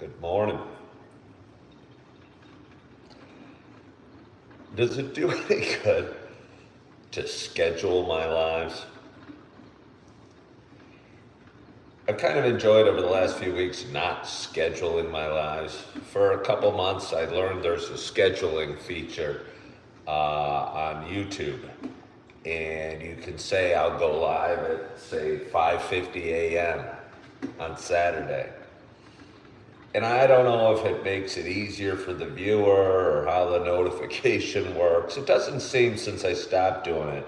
Good morning. Does it do any good to schedule my lives? I've kind of enjoyed over the last few weeks not scheduling my lives. For a couple months, I learned there's a scheduling feature on YouTube. And you can say I'll go live at, say, 5:50 a.m. on Saturday. And I don't know if it makes it easier for the viewer or how the notification works. It doesn't seem, since I stopped doing it,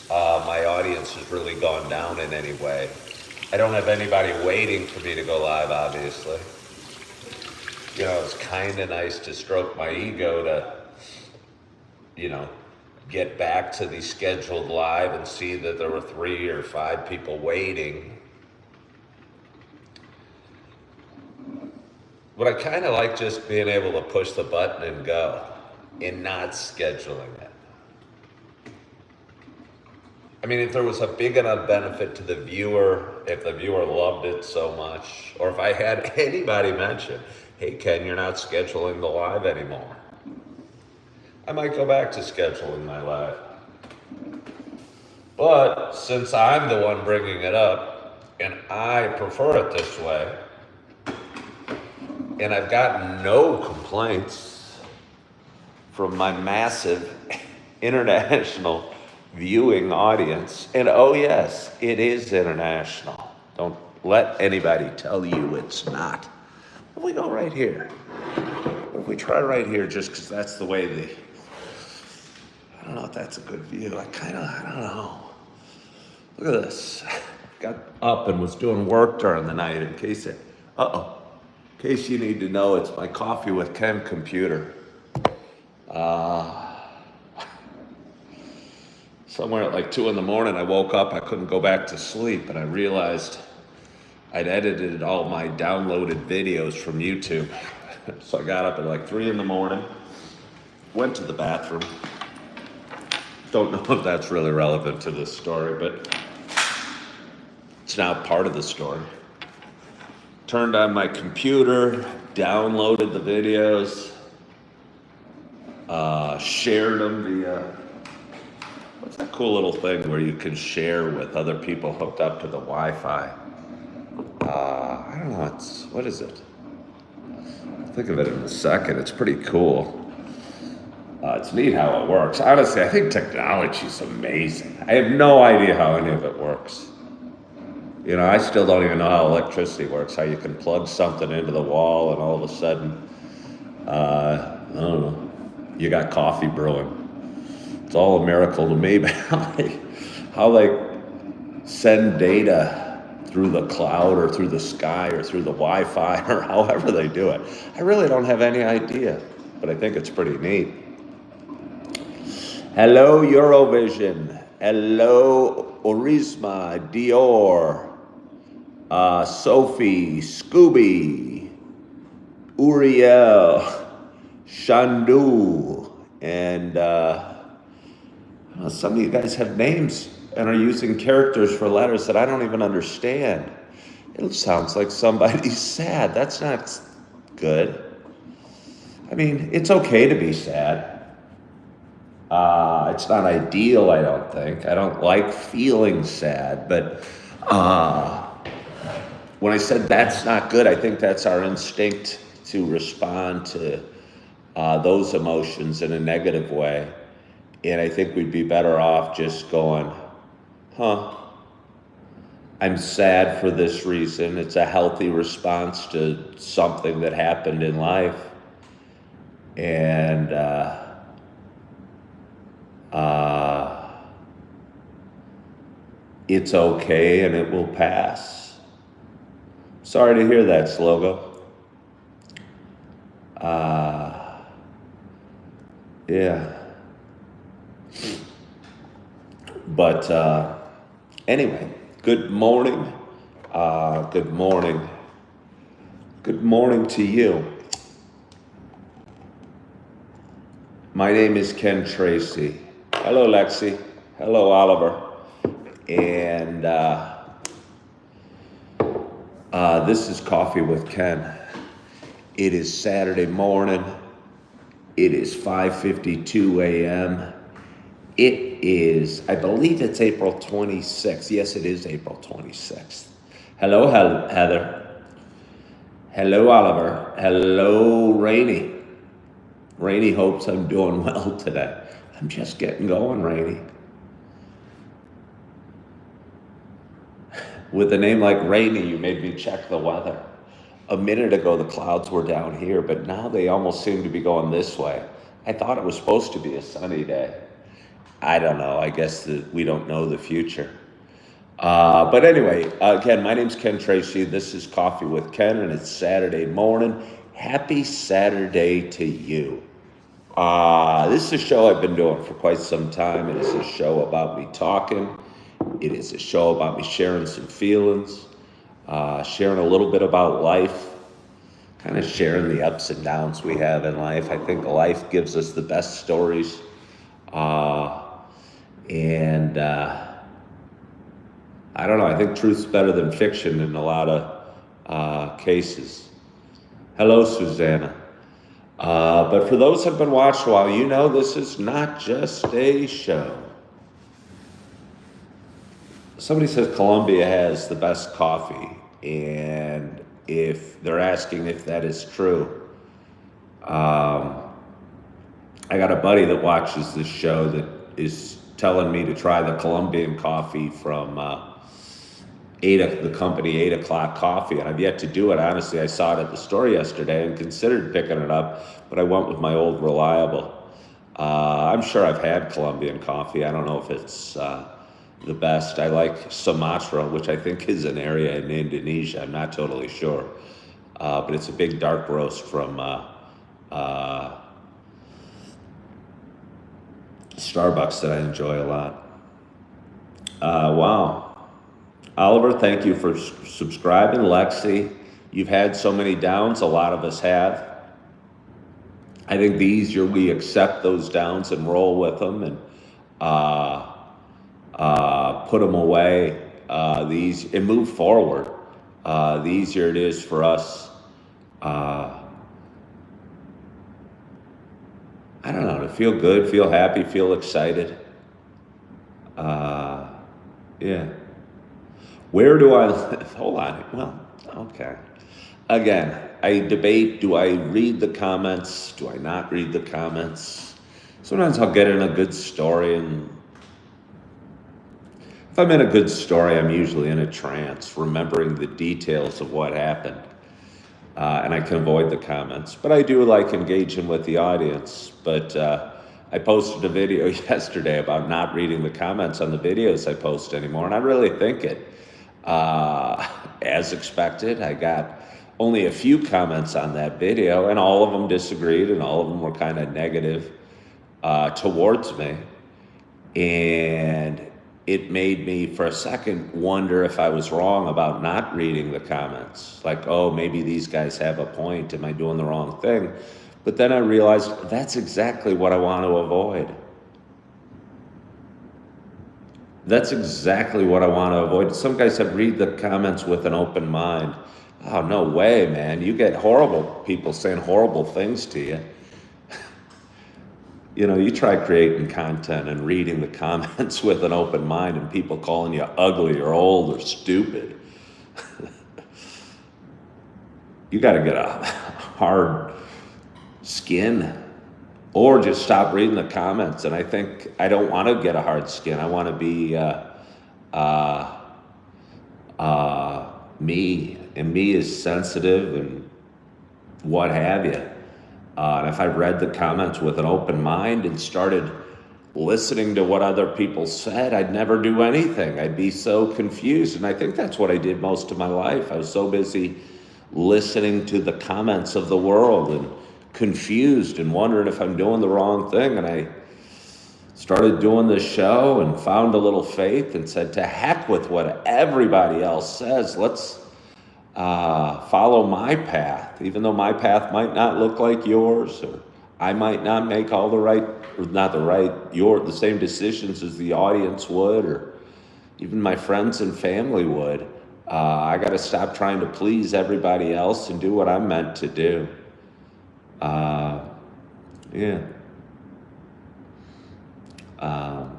my audience has really gone down in any way. I don't have anybody waiting for me to go live, obviously. You know, it's kind of nice to stroke my ego to, get back to the scheduled live and see that there were 3 or 5 people waiting. But I kind of like just being able to push the button and go and not scheduling it. I mean, if there was a big enough benefit to the viewer, if the viewer loved it so much, or if I had anybody mention, hey, Ken, you're not scheduling the live anymore, I might go back to scheduling my live. But since I'm the one bringing it up, and I prefer it this way, and I've gotten no complaints from my massive international viewing audience. And oh yes, it is international. Don't let anybody tell you it's not. Well, we go right here. If we try right here, just because that's the way I don't know if that's a good view. I don't know. Look at this. Got up and was doing work during the night in case you need to know, it's my Coffee with Ken computer. Somewhere at like 2 a.m, I woke up, I couldn't go back to sleep, and I realized I'd edited all my downloaded videos from YouTube. So I got up at like 3 a.m, went to the bathroom. Don't know if that's really relevant to this story, but it's now part of the story. Turned on my computer, downloaded the videos, shared them via, what's that cool little thing where you can share with other people hooked up to the Wi-Fi? I don't know, what is it? I'll think of it in a second. It's pretty cool. It's neat how it works. Honestly, I think technology is amazing. I have no idea how any of it works. You know, I still don't even know how electricity works, how you can plug something into the wall and all of a sudden, I don't know, you got coffee brewing. It's all a miracle to me, but how they send data through the cloud or through the sky or through the Wi-Fi or however they do it. I really don't have any idea, but I think it's pretty neat. Hello, Eurovision. Hello, Orisma, Dior, Sophie, Scooby, Uriel, Shandu, and some of you guys have names and are using characters for letters that I don't even understand. It sounds like somebody's sad. That's not good. I mean, it's okay to be sad. It's not ideal, I don't think. I don't like feeling sad, but when I said that's not good, I think that's our instinct to respond to those emotions in a negative way. And I think we'd be better off just going, I'm sad for this reason. It's a healthy response to something that happened in life. And it's okay and it will pass. Sorry to hear that, Slogo. Yeah. But anyway, good morning. Good morning. Good morning to you. My name is Ken Tracy. Hello, Lexi. Hello, Oliver. And this is Coffee with Ken. It is Saturday morning. It is 5:52 a.m. It is, I believe it's April 26th. Yes, it is April 26th. Hello, Heather. Hello, Oliver. Hello, Rainey. Rainey hopes I'm doing well today. I'm just getting going, Rainey. With a name like Rainey, you made me check the weather. A minute ago, the clouds were down here, but now they almost seem to be going this way. I thought it was supposed to be a sunny day. I don't know. I guess that we don't know the future. But anyway, again, my name's Ken Tracy. This is Coffee with Ken, and it's Saturday morning. Happy Saturday to you. This is a show I've been doing for quite some time. It is a show about me talking. It is a show about me sharing some feelings, sharing a little bit about life, kind of sharing the ups and downs we have in life. I think life gives us the best stories. And I don't know, I think truth's better than fiction in a lot of cases. Hello, Susanna. But for those who've been watching a while, you know this is not just a show. Somebody says Colombia has the best coffee, and if they're asking if that is true, I got a buddy that watches this show that is telling me to try the Colombian coffee from the company 8 O'Clock Coffee, and I've yet to do it. Honestly, I saw it at the store yesterday and considered picking it up, but I went with my old reliable. I'm sure I've had Colombian coffee. I don't know if it's the best. I like Sumatra, which I think is an area in Indonesia. I'm not totally sure, but it's a big dark roast from Starbucks that I enjoy a lot. Wow. Oliver, thank you for subscribing. Lexi, you've had so many downs. A lot of us have. I think the easier we accept those downs and roll with them and put them away, and move forward, the easier it is for us, I don't know, to feel good, feel happy, feel excited. Yeah. Where do I live? Hold on. Well, okay. Again, I debate, do I read the comments? Do I not read the comments? Sometimes I'll get in a good story, and if I'm in a good story, I'm usually in a trance, remembering the details of what happened. And I can avoid the comments. But I do like engaging with the audience. But I posted a video yesterday about not reading the comments on the videos I post anymore, and I really think it. As expected, I got only a few comments on that video, and all of them disagreed, and all of them were kind of negative towards me. And it made me, for a second, wonder if I was wrong about not reading the comments. Like, oh, maybe these guys have a point. Am I doing the wrong thing? But then I realized that's exactly what I want to avoid. That's exactly what I want to avoid. Some guy said, read the comments with an open mind. Oh, no way, man. You get horrible people saying horrible things to you. You know, you try creating content and reading the comments with an open mind and people calling you ugly or old or stupid. You got to get a hard skin or just stop reading the comments. And I think I don't want to get a hard skin. I want to be me. And me is sensitive and what have you. And if I read the comments with an open mind and started listening to what other people said, I'd never do anything. I'd be so confused. And I think that's what I did most of my life. I was so busy listening to the comments of the world and confused and wondering if I'm doing the wrong thing. And I started doing this show and found a little faith and said, to heck with what everybody else says. Let's follow my path, even though my path might not look like yours, or I might not make all the right, or not the right, the same decisions as the audience would, or even my friends and family would. I got to stop trying to please everybody else and do what I'm meant to do. Uh, yeah. Um,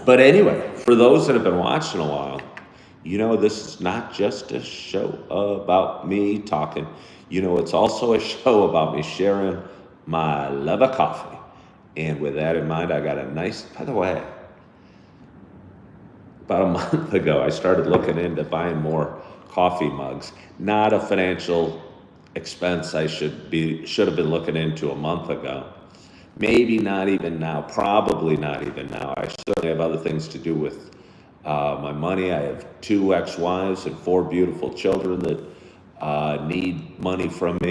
but anyway, for those that have been watching a while, this is not just a show about me talking. It's also a show about me sharing my love of coffee. And with that in mind, I got a nice, by the way, about a month ago, I started looking into buying more coffee mugs. Not a financial expense I should have been looking into a month ago. Maybe not even now. Probably not even now. I certainly have other things to do with my money. I have 2 ex-wives and 4 beautiful children that need money from me.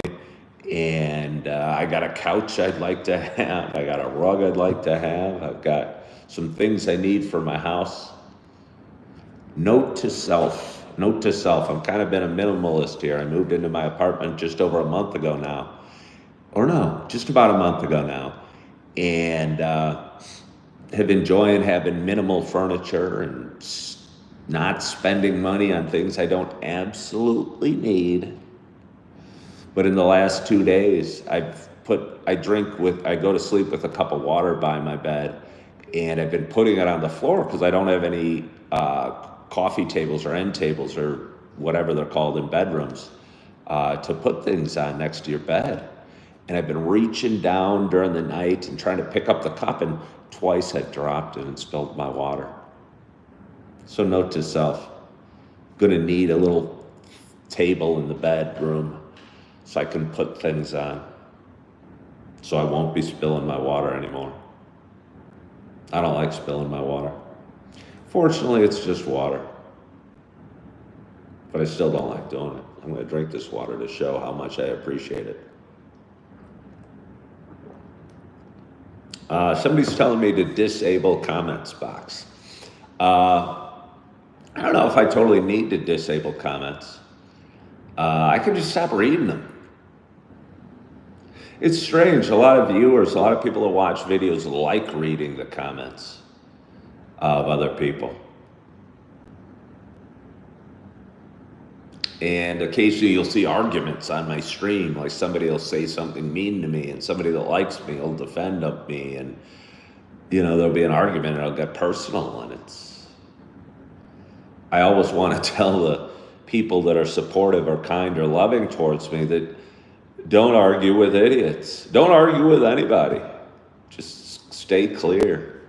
And I got a couch I'd like to have. I got a rug I'd like to have. I've got some things I need for my house. Note to self. Note to self. I'm kind of been a minimalist here. I moved into my apartment just over a month ago now. Or no, just about a month ago now. And have enjoying having minimal furniture and not spending money on things I don't absolutely need. But in the last 2 days, I go to sleep with a cup of water by my bed, and I've been putting it on the floor because I don't have any coffee tables or end tables or whatever they're called in bedrooms to put things on next to your bed. And I've been reaching down during the night and trying to pick up the cup, and twice I dropped it and spilled my water. So note to self, gonna need a little table in the bedroom so I can put things on, so I won't be spilling my water anymore. I don't like spilling my water. Fortunately, it's just water, but I still don't like doing it. I'm gonna drink this water to show how much I appreciate it. Somebody's telling me to disable comments box. I don't know if I totally need to disable comments. I can just stop reading them. It's strange. A lot of viewers, a lot of people that watch videos like reading the comments of other people. And occasionally you'll see arguments on my stream, like somebody will say something mean to me and somebody that likes me will defend up me, and there'll be an argument and it'll get personal, and I always want to tell the people that are supportive or kind or loving towards me that don't argue with idiots. Don't argue with anybody. Just stay clear.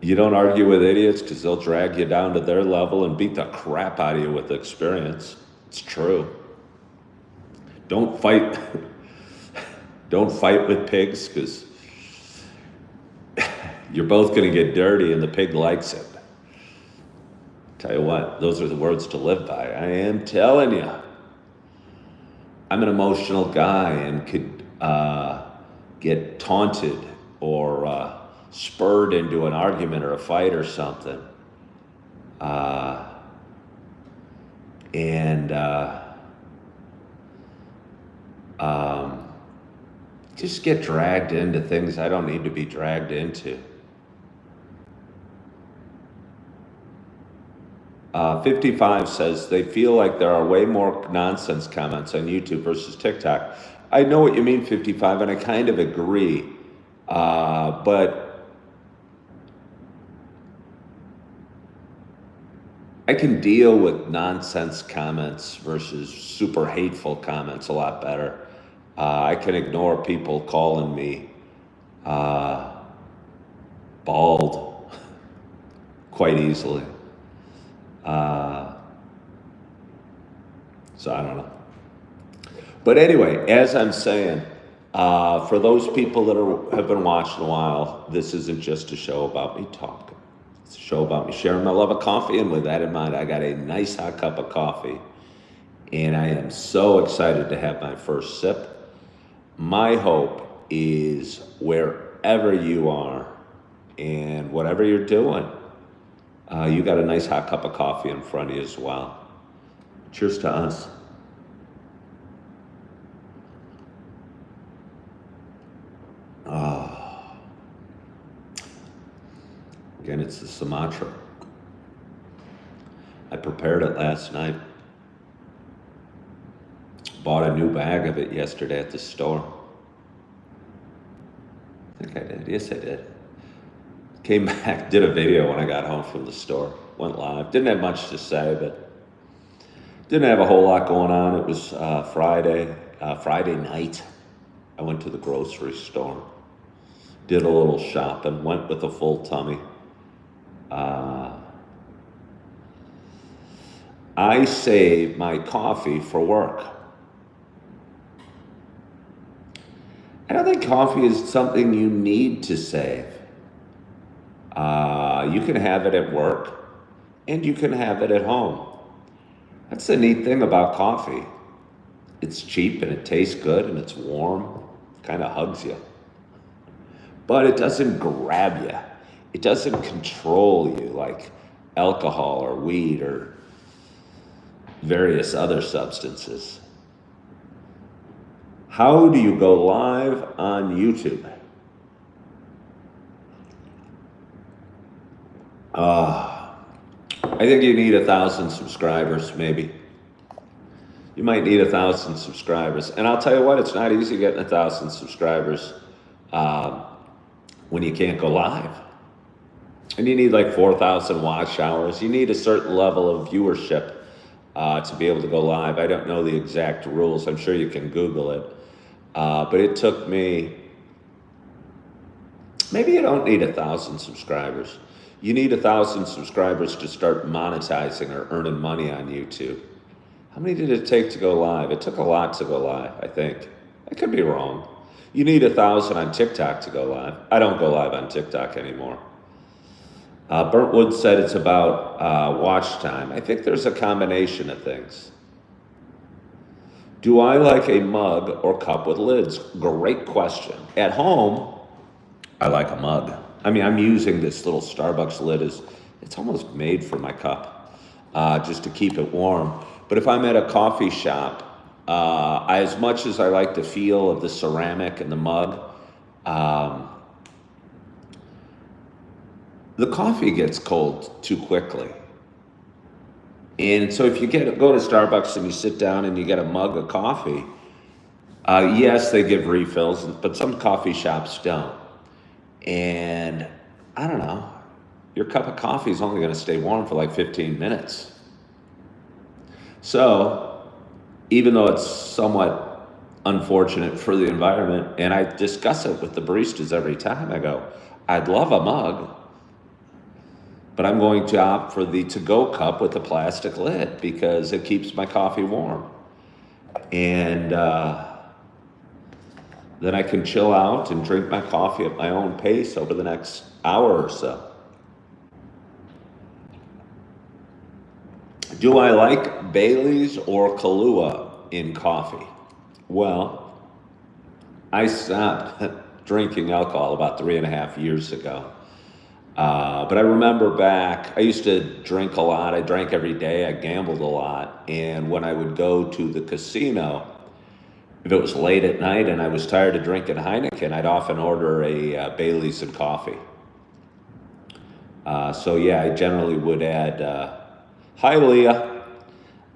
You don't argue with idiots because they'll drag you down to their level and beat the crap out of you with experience. It's true. Don't fight. Don't fight with pigs, because you're both going to get dirty and the pig likes it. Tell you what, those are the words to live by. I am telling you. I'm an emotional guy and could get taunted or spurred into an argument or a fight or something. Just get dragged into things I don't need to be dragged into. 55 says they feel like there are way more nonsense comments on YouTube versus TikTok. I know what you mean, 55, and I kind of agree. But I can deal with nonsense comments versus super hateful comments a lot better. I can ignore people calling me bald quite easily. So I don't know. But anyway, as I'm saying, for those people that have been watching a while, this isn't just a show about me talking. It's a show about me sharing my love of coffee, and with that in mind, I got a nice hot cup of coffee, and I am so excited to have my first sip. My hope is wherever you are and whatever you're doing, you got a nice hot cup of coffee in front of you as well. Cheers to us. Again, it's the Sumatra. I prepared it last night. bought a new bag of it yesterday at the store. I think I did. Yes, I did. Came back, did a video when I got home from the store. Went live. Didn't have much to say, but didn't have a whole lot going on. It was Friday night. I went to the grocery store. Did a little shopping. Went with a full tummy. I save my coffee for work. I don't think coffee is something you need to save. You can have it at work and you can have it at home. That's the neat thing about coffee. It's cheap and it tastes good and it's warm. Kind of hugs you. But it doesn't grab you. It doesn't control you like alcohol or weed or various other substances. How do you go live on YouTube? I think you need 1,000 subscribers, maybe. You might need 1,000 subscribers. And I'll tell you what, it's not easy getting 1,000 subscribers when you can't go live. And you need like 4,000 watch hours. You need a certain level of viewership to be able to go live. I don't know the exact rules. I'm sure you can Google it. But it took me, maybe you don't need 1,000 subscribers. You need 1,000 subscribers to start monetizing or earning money on YouTube. How many did it take to go live? It took a lot to go live, I think. I could be wrong. You need 1,000 on TikTok to go live. I don't go live on TikTok anymore. Burntwood said it's about watch time. I think there's a combination of things. Do I like a mug or cup with lids? Great question. At home, I like a mug. I mean, I'm using this little Starbucks lid. It's almost made for my cup, just to keep it warm. But if I'm at a coffee shop, as much as I like the feel of the ceramic and the mug, the coffee gets cold too quickly. And so if you go to Starbucks and you sit down and you get a mug of coffee, yes, they give refills, but some coffee shops don't. And I don't know, your cup of coffee is only going to stay warm for like 15 minutes. So even though it's somewhat unfortunate for the environment, and I discuss it with the baristas every time, I go, I'd love a mug, but I'm going to opt for the to-go cup with a plastic lid because it keeps my coffee warm. And then I can chill out and drink my coffee at my own pace over the next hour or so. Do I like Bailey's or Kahlua in coffee? Well, I stopped drinking alcohol about 3.5 years ago. But I remember back, I used to drink a lot. I drank every day. I gambled a lot. And when I would go to the casino, if it was late at night and I was tired of drinking Heineken, I'd often order a Bailey's and coffee. So yeah, I generally would add, hi Leah.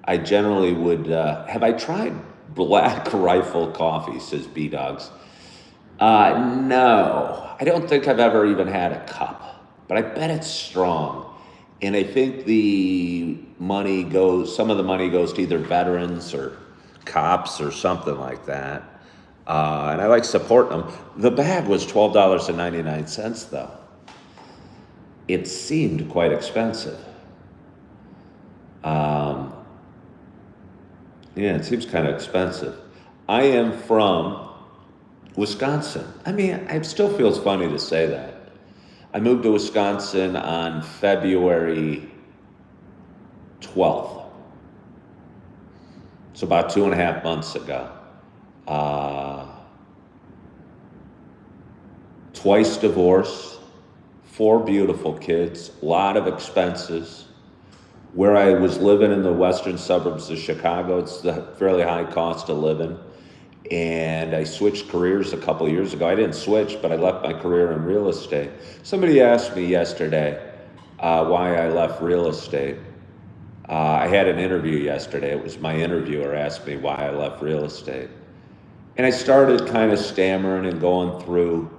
I generally would, have I tried Black Rifle coffee, says B-Dogs. No, I don't think I've ever even had a cup, but I bet it's strong. And I think some of the money goes to either veterans or cops or something like that. And I like supporting them. The bag was $12.99 though. It seemed quite expensive. Yeah, it seems kind of expensive. I am from Wisconsin. I mean, it still feels funny to say that. I moved to Wisconsin on February 12th. It's about 2.5 months ago. Twice divorced, 4 beautiful kids, a lot of expenses. Where I was living in the western suburbs of Chicago, it's a fairly high cost of living. And I switched careers a couple of years ago. I didn't switch, but I left my career in real estate. Somebody asked me yesterday why I left real estate. I had an interview yesterday. It was my interviewer asked me why I left real estate. And I started kind of stammering and going through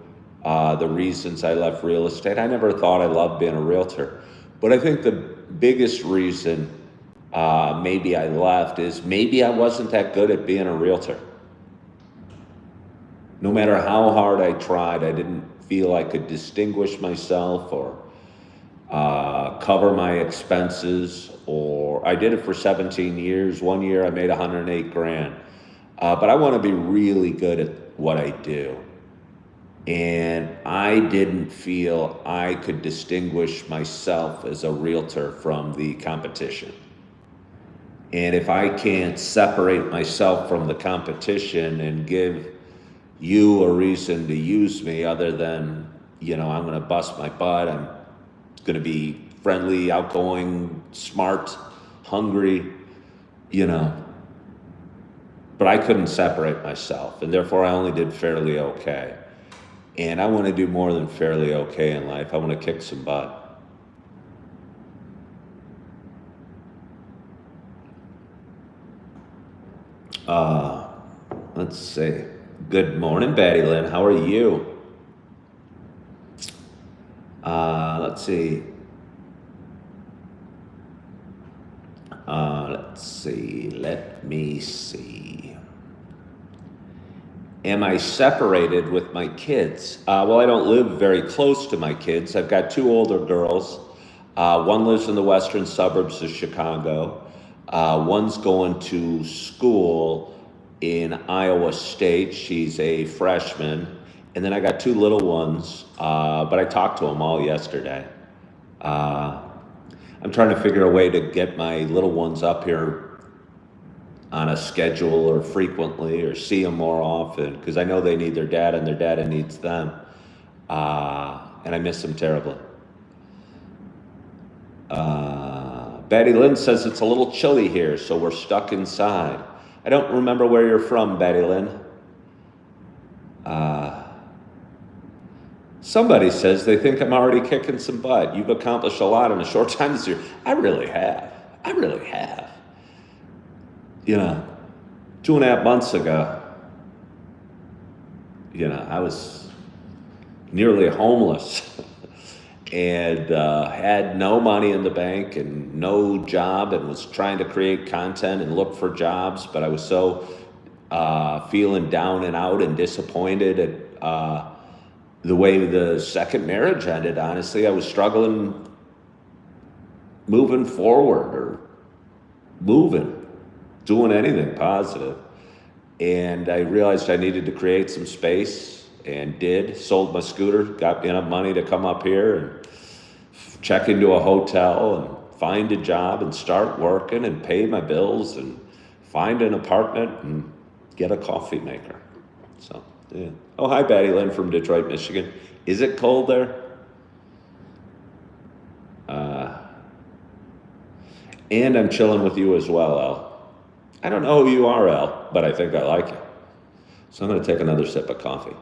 the reasons I left real estate. I never thought I loved being a realtor. But I think the biggest reason maybe I left is maybe I wasn't that good at being a realtor. No matter how hard I tried, I didn't feel I could distinguish myself or cover my expenses. Or I did it for 17 years. 1 year I made 108 grand. But I want to be really good at what I do. And I didn't feel I could distinguish myself as a realtor from the competition. And if I can't separate myself from the competition and give you a reason to use me other than, I'm going to bust my butt, I'm going to be friendly, outgoing, smart, hungry, but I couldn't separate myself, and therefore I only did fairly okay. And I want to do more than fairly okay in life. I want to kick some butt. Let's see. Good morning, Betty Lynn. How are you? Let's see. Let me see. Am I separated with my kids? Well, I don't live very close to my kids. I've got 2 older girls. One lives in the western suburbs of Chicago. One's going to school in Iowa State. She's a freshman. And then I got 2 little ones, but I talked to them all yesterday. I'm trying to figure a way to get my little ones up here on a schedule or frequently or see them more often because I know they need their dad and their dad needs them. And I miss them terribly. Betty Lynn says it's a little chilly here, so we're stuck inside. I don't remember where you're from, Betty Lynn. Somebody says they think I'm already kicking some butt. You've accomplished a lot in a short time this year. I really have. 2.5 months ago, I was nearly homeless and had no money in the bank and no job and was trying to create content and look for jobs, but I was so feeling down and out and disappointed at the way the second marriage ended. Honestly, I was struggling moving forward or doing anything positive. And I realized I needed to create some space and sold my scooter, got enough money to come up here and check into a hotel and find a job and start working and pay my bills and find an apartment and get a coffee maker. So, yeah. Oh, hi, Betty Lynn from Detroit, Michigan. Is it cold there? And I'm chilling with you as well, El. I don't know who you are, El, but I think I like you. So I'm going to take another sip of coffee.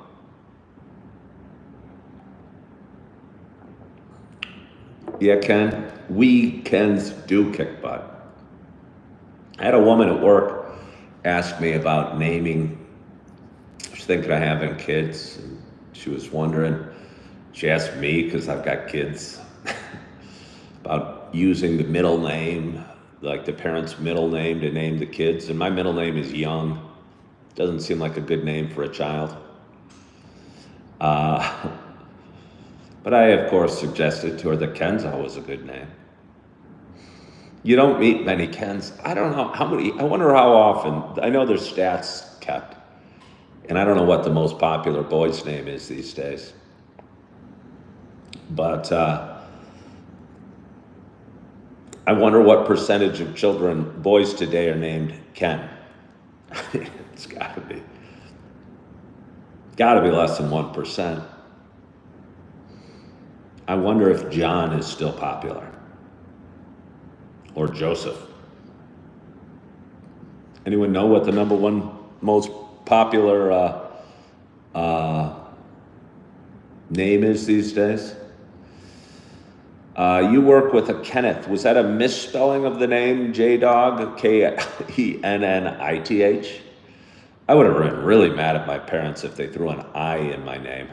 Yeah, Ken, weekends do kick butt. I had a woman at work ask me about naming. She's thinking of having kids. And she was wondering. She asked me, because I've got kids, about using the middle name, like the parents' middle name to name the kids. And my middle name is Young. Doesn't seem like a good name for a child. But I, of course, suggested to her that Kenzo was a good name. You don't meet many Kens. I don't know how many. I wonder how often. I know there's stats kept. And I don't know what the most popular boy's name is these days. But I wonder what percentage of boys today are named Ken. It's got to be less than 1%. I wonder if John is still popular. Or Joseph. Anyone know what the number one most popular name is these days? You work with a Kenneth. Was that a misspelling of the name J-Dog? Kennith? I would have been really mad at my parents if they threw an I in my name.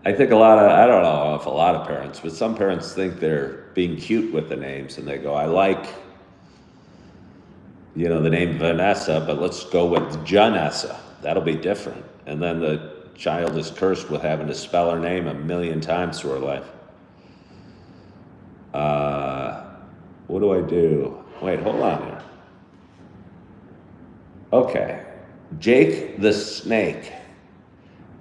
I think I don't know if a lot of parents, but some parents think they're being cute with the names and they go, I like, the name Vanessa, but let's go with Janessa. That'll be different. And then the child is cursed with having to spell her name 1,000,000 times through her life. What do I do? Wait, hold on here. Okay. Jake the Snake.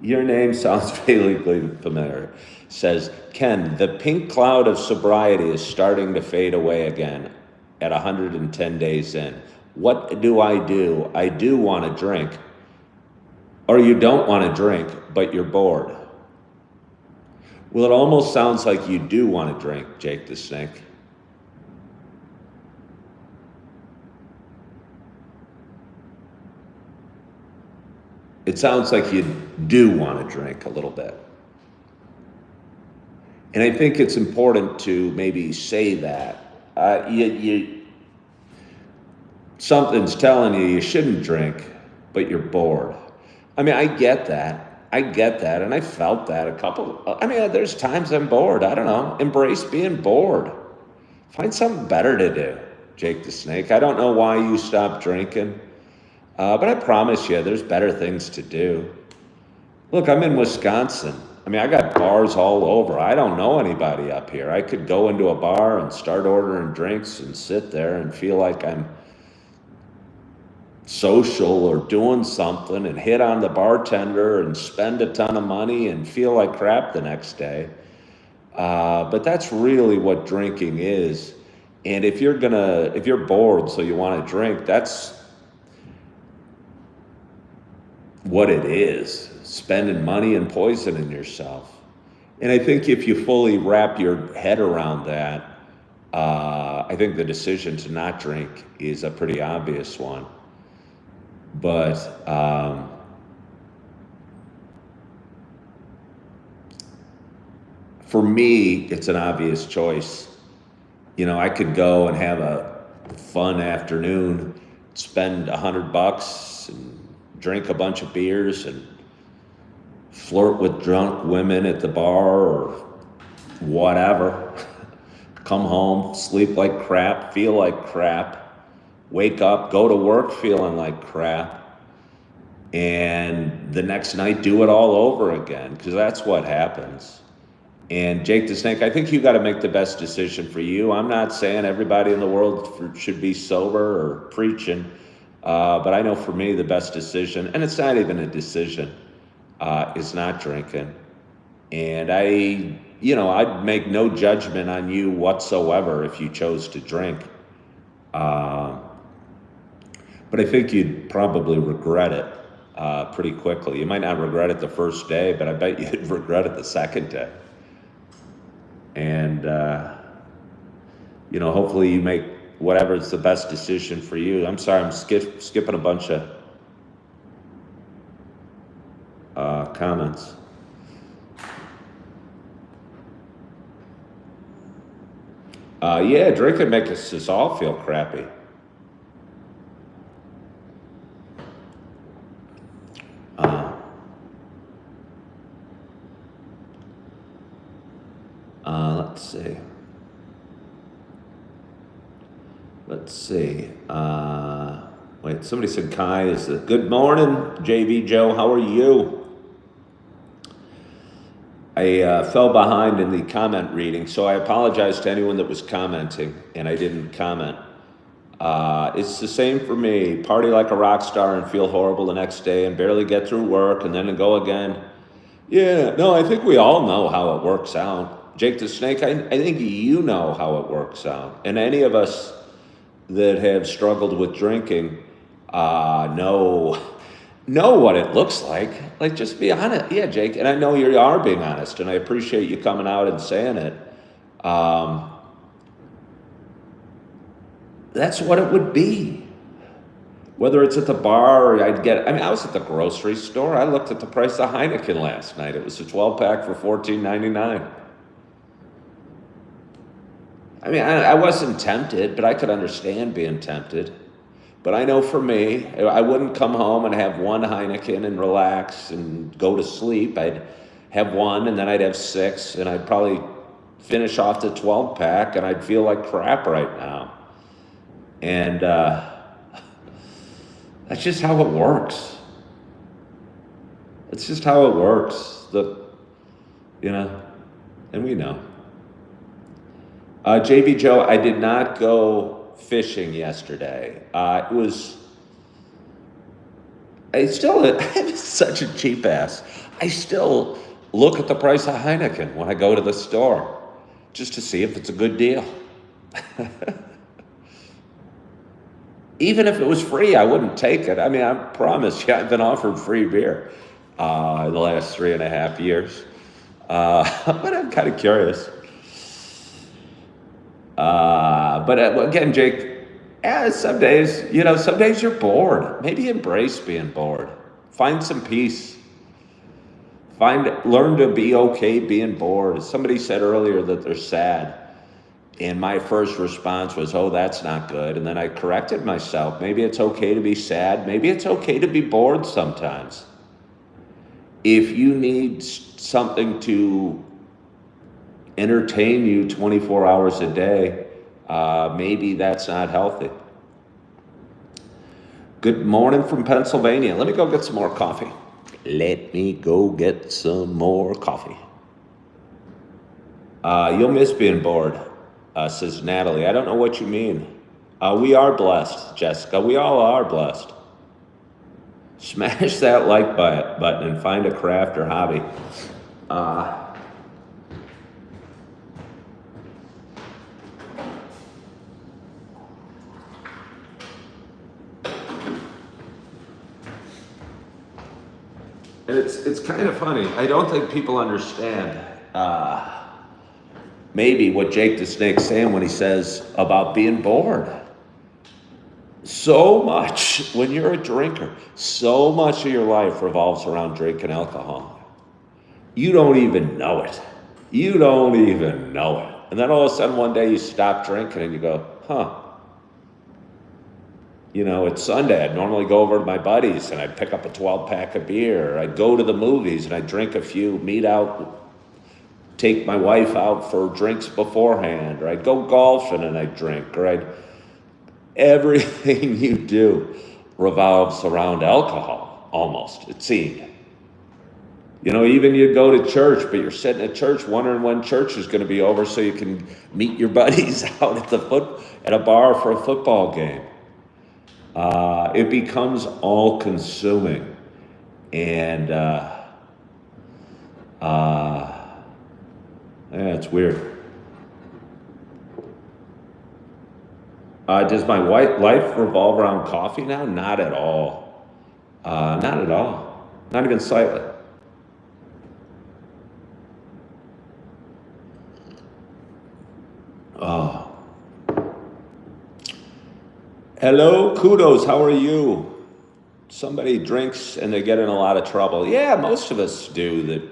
Your name sounds vaguely familiar. Says, Ken, the pink cloud of sobriety is starting to fade away again at 110 days in. What do? I do want to drink. Or you don't want to drink, but you're bored. Well, it almost sounds like you do want to drink, Jake the Snake. It sounds like you do want to drink a little bit. And I think it's important to maybe say that. Something's telling you shouldn't drink, but you're bored. I mean, I get that. And I felt that there's times I'm bored. I don't know. Embrace being bored. Find something better to do, Jake the Snake. I don't know why you stopped drinking, but I promise you there's better things to do. Look, I'm in Wisconsin. I got bars all over. I don't know anybody up here. I could go into a bar and start ordering drinks and sit there and feel like I'm social or doing something and hit on the bartender and spend a ton of money and feel like crap the next day. But that's really what drinking is. And if you're bored so you want to drink, that's what it is. Spending money and poisoning yourself. And I think if you fully wrap your head around that, I think the decision to not drink is a pretty obvious one. But for me, it's an obvious choice. I could go and have a fun afternoon, spend $100 and drink a bunch of beers and flirt with drunk women at the bar or whatever. Come home, sleep like crap, feel like crap. Wake up, go to work feeling like crap, and the next night do it all over again, because that's what happens. And Jake the Snake, I think you got to make the best decision for you. I'm not saying everybody in the world should be sober or preaching, but I know for me the best decision, and it's not even a decision, is not drinking. And I'd make no judgment on you whatsoever if you chose to drink. But I think you'd probably regret it pretty quickly. You might not regret it the first day, but I bet you'd regret it the second day. And, hopefully you make whatever's the best decision for you. I'm sorry, I'm skipping a bunch of comments. Yeah, drink could make us all feel crappy. Let's see. Wait, somebody said Kai is the good morning, JV Joe. How are you? I fell behind in the comment reading, so I apologize to anyone that was commenting and I didn't comment. It's the same for me. Party like a rock star and feel horrible the next day and barely get through work and then go again. Yeah, no, I think we all know how it works out. Jake the Snake, I think you know how it works out. And any of us that have struggled with drinking know what it looks like. Like, just be honest. Yeah, Jake, and I know you are being honest, and I appreciate you coming out and saying it. That's what it would be. Whether it's at the bar or I was at the grocery store. I looked at the price of Heineken last night. It was a 12-pack for $14.99. I mean, I wasn't tempted, but I could understand being tempted. But I know for me, I wouldn't come home and have one Heineken and relax and go to sleep. I'd have one and then I'd have six and I'd probably finish off the 12 pack and I'd feel like crap right now. And that's just how it works. It's just how it works. And we know. JB Joe, I did not go fishing yesterday. I'm such a cheap ass. I still look at the price of Heineken when I go to the store just to see if it's a good deal. Even if it was free, I wouldn't take it. I mean, I promise you, I've been offered free beer in the last 3.5 years. But I'm kind of curious. But again, Jake, some days you're bored. Maybe embrace being bored. Find some peace. Learn to be okay being bored. Somebody said earlier that they're sad. And my first response was, oh, that's not good. And then I corrected myself. Maybe it's okay to be sad. Maybe it's okay to be bored sometimes. If you need something to entertain you 24 hours a day, maybe that's not healthy. Good morning from Pennsylvania. Let me go get some more coffee. You'll miss being bored, says Natalie. I don't know what you mean. We are blessed, Jessica. We all are blessed. Smash that like button and find a craft or hobby. It's kind of funny. I don't think people understand maybe what Jake the Snake's saying when he says about being bored. So much, when you're a drinker, so much of your life revolves around drinking alcohol. You don't even know it. You don't even know it. And then all of a sudden one day you stop drinking and you go, it's Sunday. I'd normally go over to my buddies and I'd pick up a 12 pack of beer. Or I'd go to the movies and I'd drink a few, meet out, take my wife out for drinks beforehand. Or I'd go golfing and I'd drink. Everything you do revolves around alcohol, almost, it seemed. Even you'd go to church, but you're sitting at church wondering when church is going to be over so you can meet your buddies out at a bar for a football game. It becomes all-consuming, and it's weird. Does my life revolve around coffee now? Not at all. Not at all. Not even slightly. Hello, kudos, how are you? Somebody drinks and they get in a lot of trouble. Yeah, most of us do that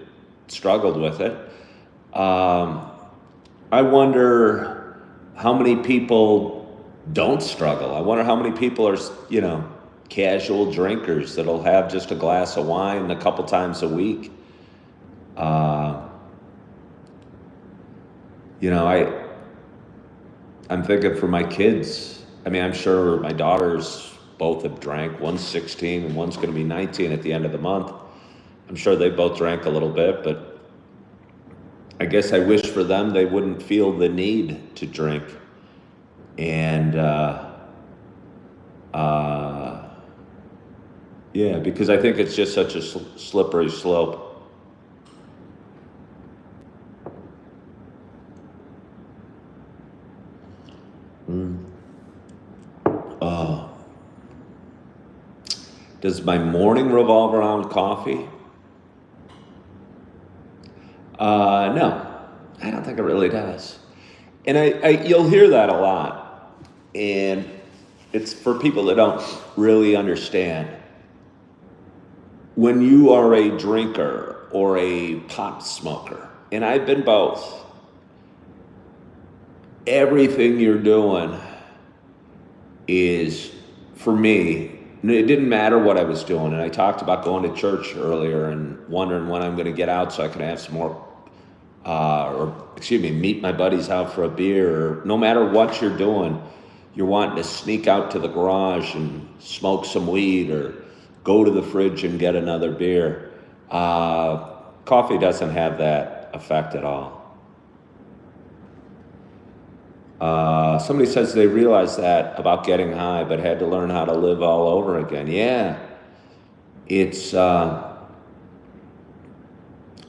struggled with it. I wonder how many people don't struggle. I wonder how many people are, casual drinkers that'll have just a glass of wine a couple times a week. I'm thinking for my kids. I mean, I'm sure my daughters both have drank. One's 16 and one's going to be 19 at the end of the month. I'm sure they both drank a little bit, but I guess I wish for them they wouldn't feel the need to drink. And, because I think it's just such a slippery slope. Does my morning revolve around coffee? No, I don't think it really does. And you'll hear that a lot. And it's for people that don't really understand. When you are a drinker or a pot smoker, and I've been both, everything you're doing is, for me, it didn't matter what I was doing. And I talked about going to church earlier and wondering when I'm going to get out so I can have some more, meet my buddies out for a beer. Or no matter what you're doing, you're wanting to sneak out to the garage and smoke some weed or go to the fridge and get another beer. Coffee doesn't have that effect at all. Somebody says they realized that about getting high, but had to learn how to live all over again. Yeah, it's like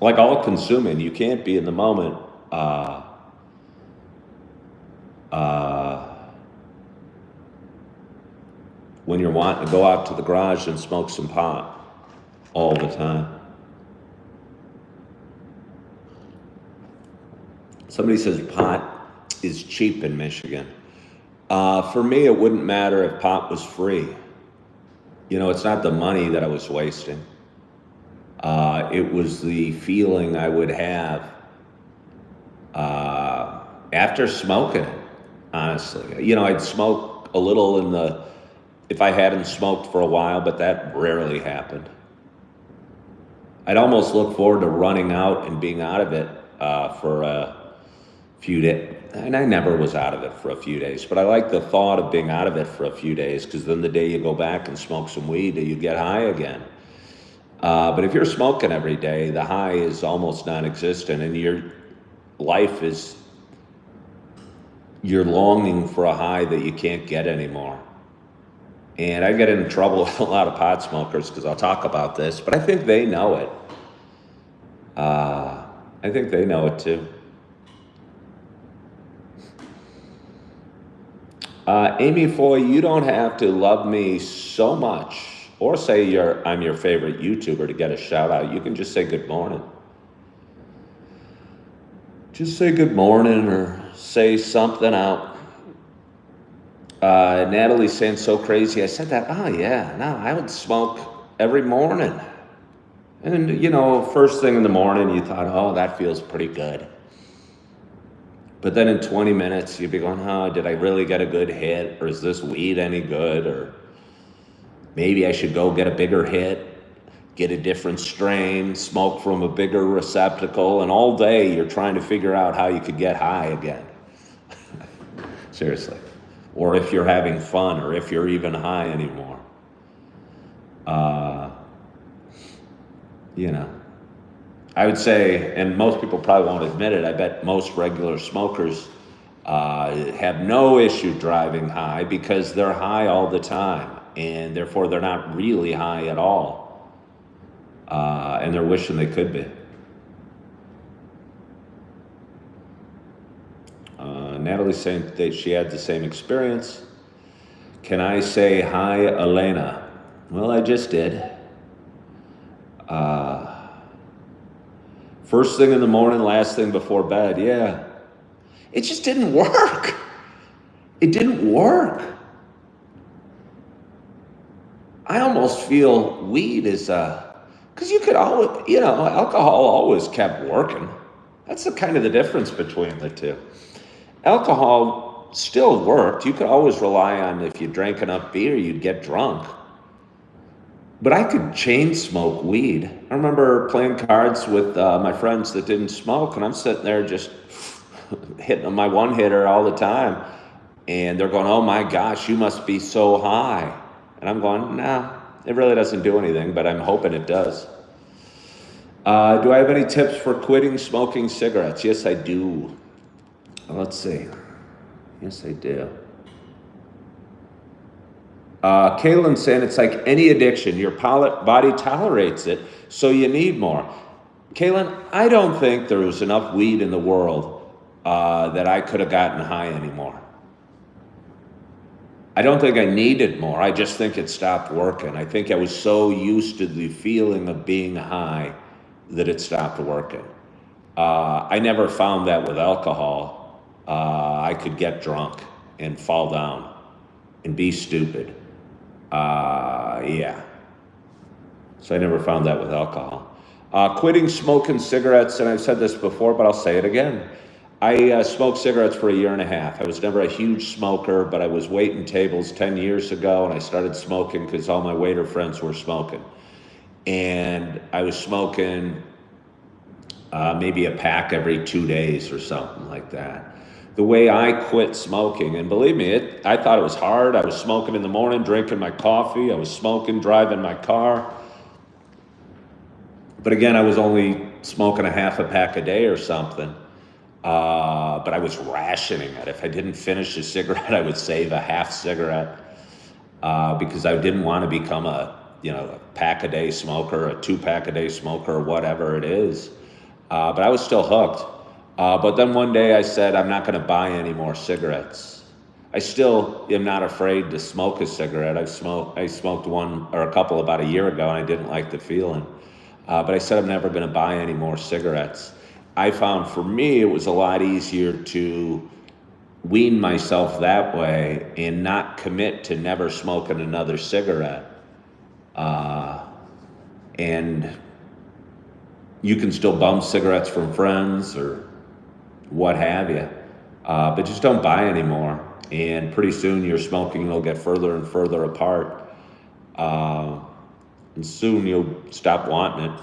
all consuming. You can't be in the moment. When you're wanting to go out to the garage and smoke some pot all the time. Somebody says pot is cheap in Michigan. For me, it wouldn't matter if pot was free. You know, it's not the money that I was wasting. It was the feeling I would have after smoking it, honestly. You know, I'd smoke a little if I hadn't smoked for a while, but that rarely happened. I'd almost look forward to running out and being out of it for a few days. And I never was out of it for a few days, but I like the thought of being out of it for a few days, because then the day you go back and smoke some weed, you get high again. But if you're smoking every day, the high is almost non-existent, and your life is, you're longing for a high that you can't get anymore. And I get in trouble with a lot of pot smokers because I'll talk about this, but I think they know it. I think they know it too. Amy Foy, you don't have to love me so much or say I'm your favorite YouTuber to get a shout out. You can just say good morning. Just say good morning or say something out. Natalie's saying so crazy. I said that. Oh yeah, no, I would smoke every morning. And you know, first thing in the morning you thought, oh, that feels pretty good. But then in 20 minutes you'd be going, oh, did I really get a good hit? Or is this weed any good? Or maybe I should go get a bigger hit, get a different strain, smoke from a bigger receptacle. And all day you're trying to figure out how you could get high again. Seriously. Or if you're having fun, or if you're even high anymore. You know, I would say, and most people probably won't admit it, I bet most regular smokers have no issue driving high because they're high all the time, and therefore they're not really high at all. And they're wishing they could be. Natalie's saying that she had the same experience. Can I say hi, Elena? Well, I just did. First thing in the morning, last thing before bed, yeah. It just didn't work. It didn't work. I almost feel weed is, because you could always, you know, alcohol always kept working. That's the kind of the difference between the two. Alcohol still worked. You could always rely on, if you drank enough beer, you'd get drunk. But I could chain smoke weed. I remember playing cards with my friends that didn't smoke, and I'm sitting there just hitting my one hitter all the time. And they're going, oh my gosh, you must be so high. And I'm going, nah, it really doesn't do anything, but I'm hoping it does. Do I have any tips for quitting smoking cigarettes? Yes, I do. Let's see. Yes, I do. Kaylin's saying it's like any addiction. Your body tolerates it, so you need more. Kaylin, I don't think there was enough weed in the world that I could have gotten high anymore. I don't think I needed more. I just think it stopped working. I think I was so used to the feeling of being high that it stopped working. I never found that with alcohol. I could get drunk and fall down and be stupid. Yeah. So I never found that with alcohol. Quitting smoking cigarettes, and I've said this before, but I'll say it again. I smoked cigarettes for a year and a half. I was never a huge smoker, but I was waiting tables 10 years ago, and I started smoking because all my waiter friends were smoking. And I was smoking maybe a pack every 2 days or something like that. The way I quit smoking, and believe me, I thought it was hard. I was smoking in the morning, drinking my coffee. I was smoking, driving my car. But again, I was only smoking a half a pack a day or something. But I was rationing it. If I didn't finish a cigarette, I would save a half cigarette because I didn't want to become a pack a day smoker, a 2-pack a day smoker, or whatever it is. But I was still hooked. But then one day I said, I'm not going to buy any more cigarettes. I still am not afraid to smoke a cigarette. I smoked one or a couple about a year ago, and I didn't like the feeling. But I said I'm never going to buy any more cigarettes. I found for me it was a lot easier to wean myself that way and not commit to never smoking another cigarette. And you can still bum cigarettes from friends or what have you, but just don't buy anymore. And pretty soon your smoking will get further and further apart. And soon you'll stop wanting it.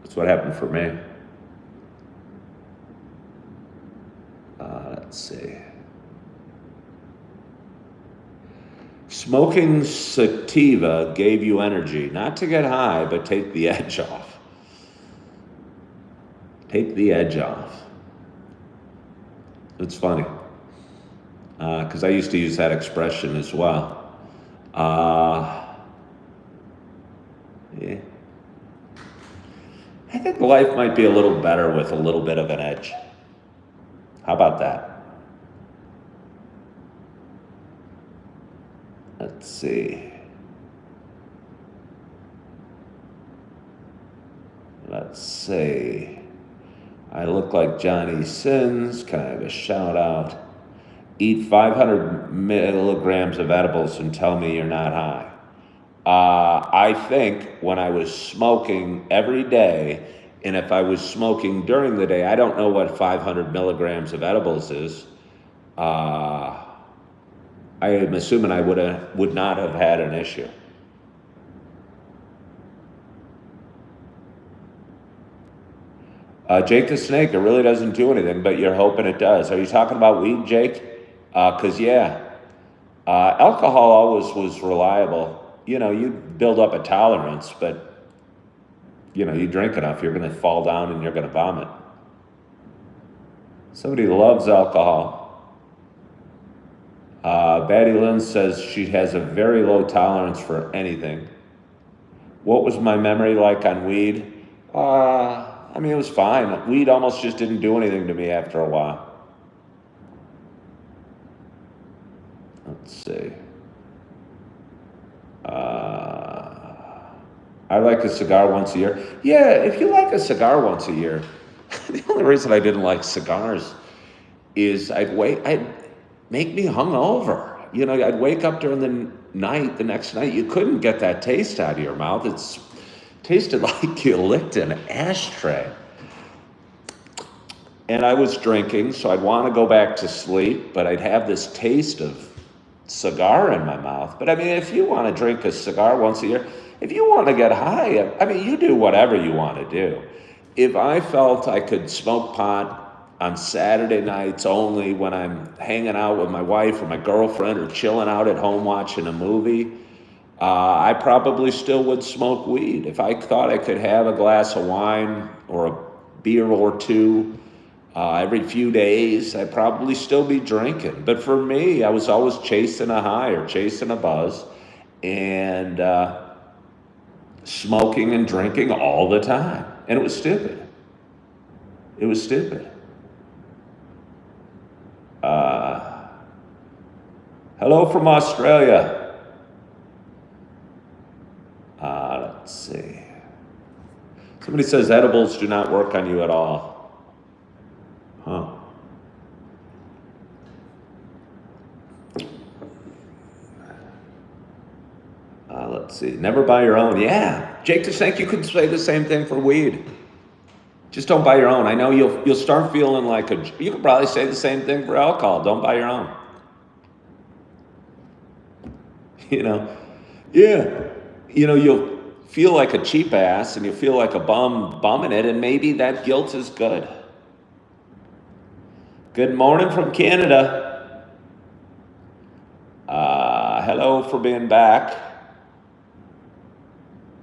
That's what happened for me. Let's see. Smoking sativa gave you energy, not to get high, but take the edge off. Take the edge off. It's funny, because I used to use that expression as well. Yeah. I think life might be a little better with a little bit of an edge. How about that? Let's see. Let's see. I look like Johnny Sins. Can I have a shout out? Eat 500 milligrams of edibles and tell me you're not high. I think when I was smoking every day, and if I was smoking during the day, I don't know what 500 milligrams of edibles is. I am assuming I would not have had an issue. Jake the Snake, it really doesn't do anything, but you're hoping it does. Are you talking about weed, Jake? Because, alcohol always was reliable. You build up a tolerance, but, you drink enough, you're going to fall down and you're going to vomit. Somebody loves alcohol. Batty Lynn says she has a very low tolerance for anything. What was my memory like on weed? It was fine. Weed almost just didn't do anything to me after a while. Let's see. I like a cigar once a year. Yeah, if you like a cigar once a year, the only reason I didn't like cigars is I'd make me hungover. I'd wake up during the next night, you couldn't get that taste out of your mouth. It tasted like you licked an ashtray. And I was drinking, so I'd want to go back to sleep, but I'd have this taste of cigar in my mouth. But if you want to drink a cigar once a year, if you want to get high, you do whatever you want to do. If I felt I could smoke pot on Saturday nights only when I'm hanging out with my wife or my girlfriend or chilling out at home watching a movie, I probably still would smoke weed. If I thought I could have a glass of wine or a beer or two every few days, I'd probably still be drinking. But for me, I was always chasing a high or chasing a buzz and smoking and drinking all the time. And it was stupid. It was stupid. Hello from Australia. Let's see. Somebody says edibles do not work on you at all. Huh. Let's see. Never buy your own. Yeah. Jake the Snake, you could say the same thing for weed. Just don't buy your own. I know you'll start feeling like you could probably say the same thing for alcohol. Don't buy your own. You know, yeah. You'll feel like a cheap ass and you feel like a bum bumming it, and maybe that guilt is good. Good morning from Canada. Hello for being back.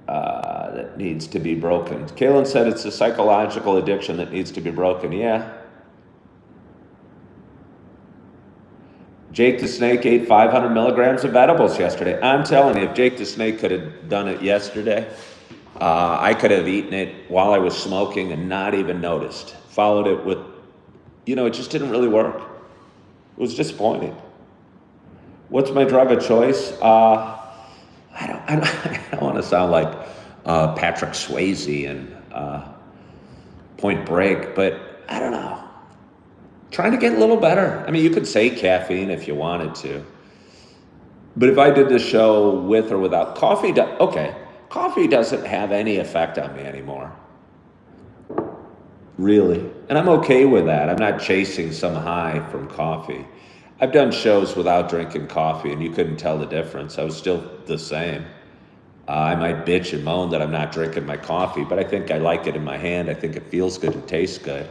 That needs to be broken. Kaylin said it's a psychological addiction that needs to be broken. Yeah. Jake the Snake ate 500 milligrams of edibles yesterday. I'm telling you, if Jake the Snake could have done it yesterday, I could have eaten it while I was smoking and not even noticed. Followed it with, it just didn't really work. It was disappointing. What's my drug of choice? I don't want to sound like Patrick Swayze and Point Break, but I don't know. Trying to get a little better. I mean, you could say caffeine if you wanted to. But if I did the show with or without coffee, coffee doesn't have any effect on me anymore. Really. And I'm okay with that. I'm not chasing some high from coffee. I've done shows without drinking coffee, and you couldn't tell the difference. I was still the same. I might bitch and moan that I'm not drinking my coffee, but I think I like it in my hand. I think it feels good and tastes good.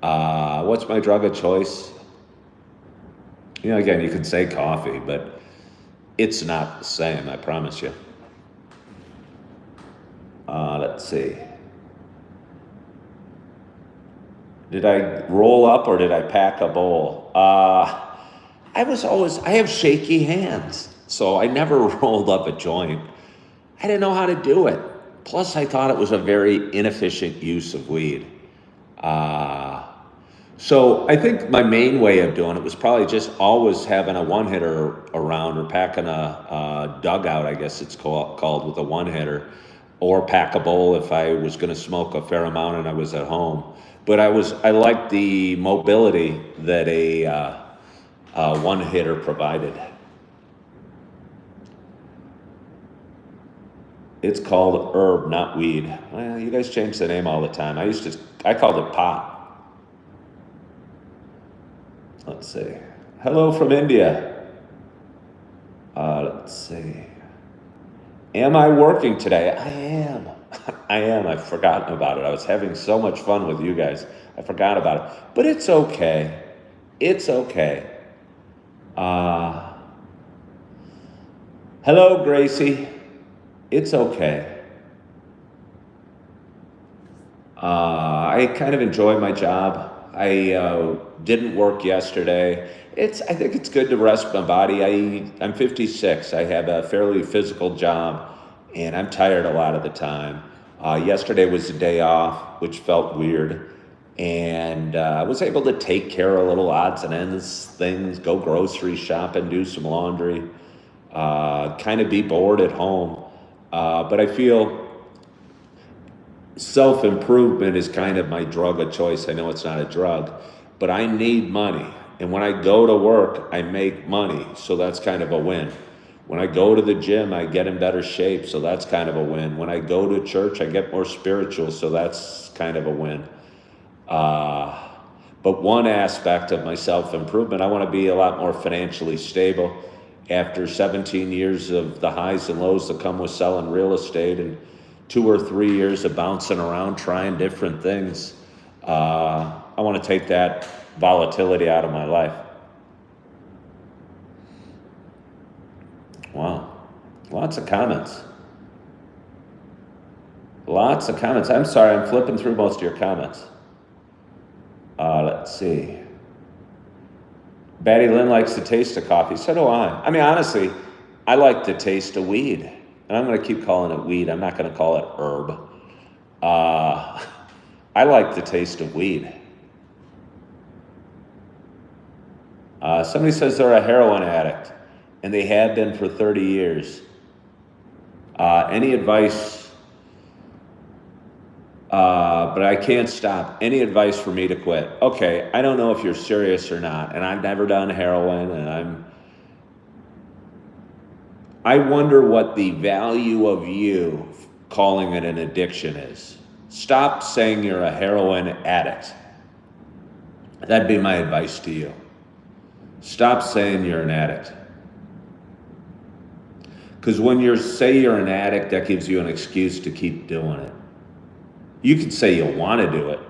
What's my drug of choice? Again, you could say coffee, but it's not the same, I promise you. Let's see. Did I roll up or did I pack a bowl? I have shaky hands, so I never rolled up a joint. I didn't know how to do it. Plus, I thought it was a very inefficient use of weed. So I think my main way of doing it was probably just always having a one-hitter around, or packing a dugout, I guess it's called, with a one-hitter, or pack a bowl if I was going to smoke a fair amount and I was at home. But I liked the mobility that a one-hitter provided. It's called herb, not weed. Well, you guys change the name all the time. I called it pot. Let's see. Hello from India. Let's see. Am I working today? I am. I am. I've forgotten about it. I was having so much fun with you guys. I forgot about it. But it's okay. It's okay. Hello, Gracie. It's okay. I kind of enjoy my job. I didn't work yesterday. I think it's good to rest my body. I'm 56. I have a fairly physical job, and I'm tired a lot of the time. Yesterday was a day off, which felt weird, and I was able to take care of little odds and ends things, go grocery shopping, do some laundry, kind of be bored at home. But I feel self-improvement is kind of my drug of choice. I know it's not a drug, but I need money. And when I go to work, I make money. So that's kind of a win. When I go to the gym, I get in better shape. So that's kind of a win. When I go to church, I get more spiritual. So that's kind of a win. But one aspect of my self-improvement, I want to be a lot more financially stable. After 17 years of the highs and lows that come with selling real estate, and 2 or 3 years of bouncing around trying different things, I want to take that volatility out of my life. Wow. Lots of comments. Lots of comments. I'm sorry, I'm flipping through most of your comments. Let's see. Batty Lynn likes the taste of coffee. So do I. I mean, honestly, I like the taste of weed. And I'm going to keep calling it weed. I'm not going to call it herb. I like the taste of weed. Somebody says they're a heroin addict, and they have been for 30 years. Any advice? But I can't stop. Any advice for me to quit? Okay, I don't know if you're serious or not, and I've never done heroin, and I wonder what the value of you calling it an addiction is. Stop saying you're a heroin addict. That'd be my advice to you. Stop saying you're an addict. Because when you say you're an addict, that gives you an excuse to keep doing it. You can say you want to do it.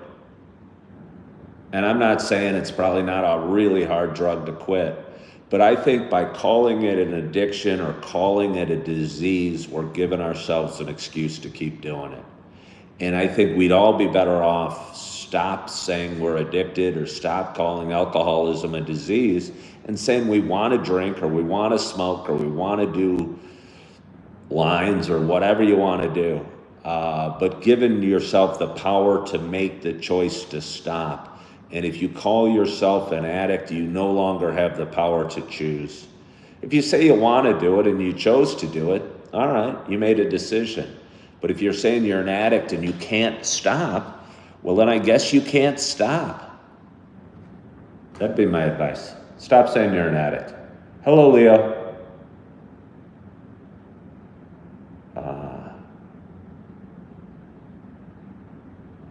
And I'm not saying it's probably not a really hard drug to quit. But I think by calling it an addiction or calling it a disease, we're giving ourselves an excuse to keep doing it. And I think we'd all be better off stop saying we're addicted or stop calling alcoholism a disease and saying we want to drink or we want to smoke or we want to do lines or whatever you want to do. But giving yourself the power to make the choice to stop. And if you call yourself an addict, you no longer have the power to choose. If you say you want to do it and you chose to do it, all right, you made a decision. But if you're saying you're an addict and you can't stop, well, then I guess you can't stop. That'd be my advice. Stop saying you're an addict. Hello, Leo.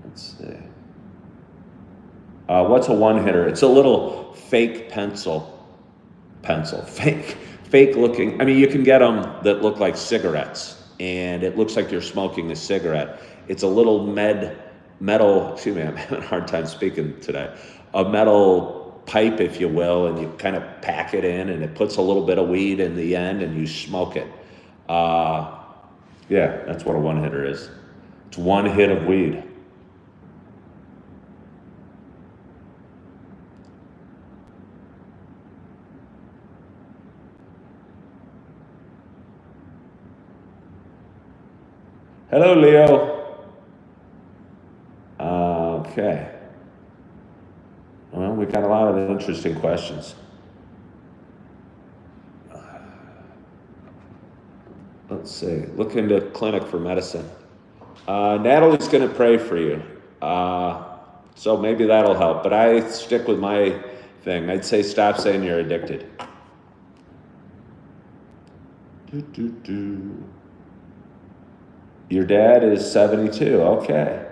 Let's see. What's a one-hitter? It's a little fake pencil. Fake looking. I mean, you can get them that look like cigarettes, and it looks like you're smoking a cigarette. It's a little metal, excuse me, I'm having a hard time speaking today. A metal pipe, if you will, and you kind of pack it in, and it puts a little bit of weed in the end, and you smoke it. Yeah, that's what a one-hitter is. It's one hit of weed. Hello, Leo. Okay. Well, we've got a lot of interesting questions. Let's see. Look into clinic for medicine. Natalie's going to pray for you. So maybe that'll help. But I stick with my thing. I'd say stop saying you're addicted. Your dad is 72. Okay.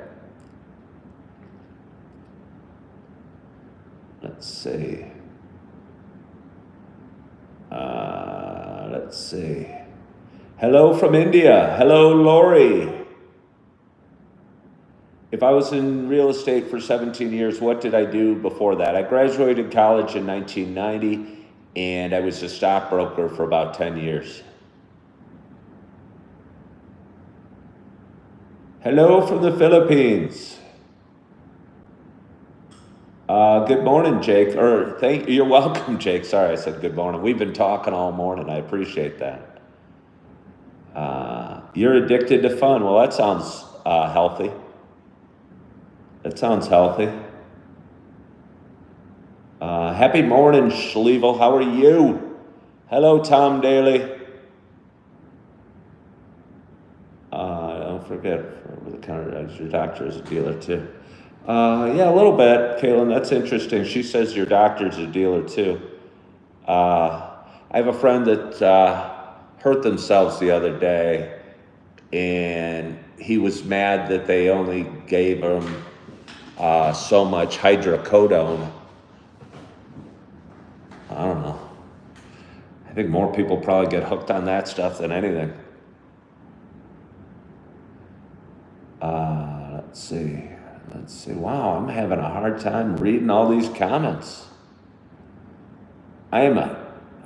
Let's see. Let's see. Hello from India. Hello, Lori. If I was in real estate for 17 years, what did I do before that? I graduated college in 1990, and I was a stockbroker for about 10 years. Hello from the Philippines. Good morning, Jake. You're welcome, Jake. Sorry, I said good morning. We've been talking all morning. I appreciate that. You're addicted to fun. Well, that sounds healthy. That sounds healthy. Happy morning, Schlevel. How are you? Hello, Tom Daly. Don't forget, over the counter, your doctor is a dealer too. Yeah, a little bit, Kaylin. That's interesting. She says your doctor's a dealer too. I have a friend that hurt themselves the other day, and he was mad that they only gave him so much hydrocodone. I don't know. I think more people probably get hooked on that stuff than anything. Let's see. Wow, I'm having a hard time reading all these comments. I am a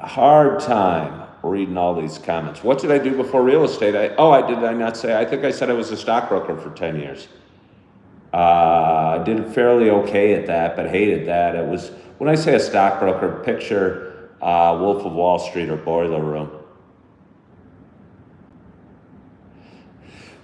hard time reading all these comments. What did I do before real estate? Did I not say? I think I said I was a stockbroker for 10 years. I did fairly okay at that, but hated that. It was, when I say a stockbroker, picture Wolf of Wall Street or Boiler Room.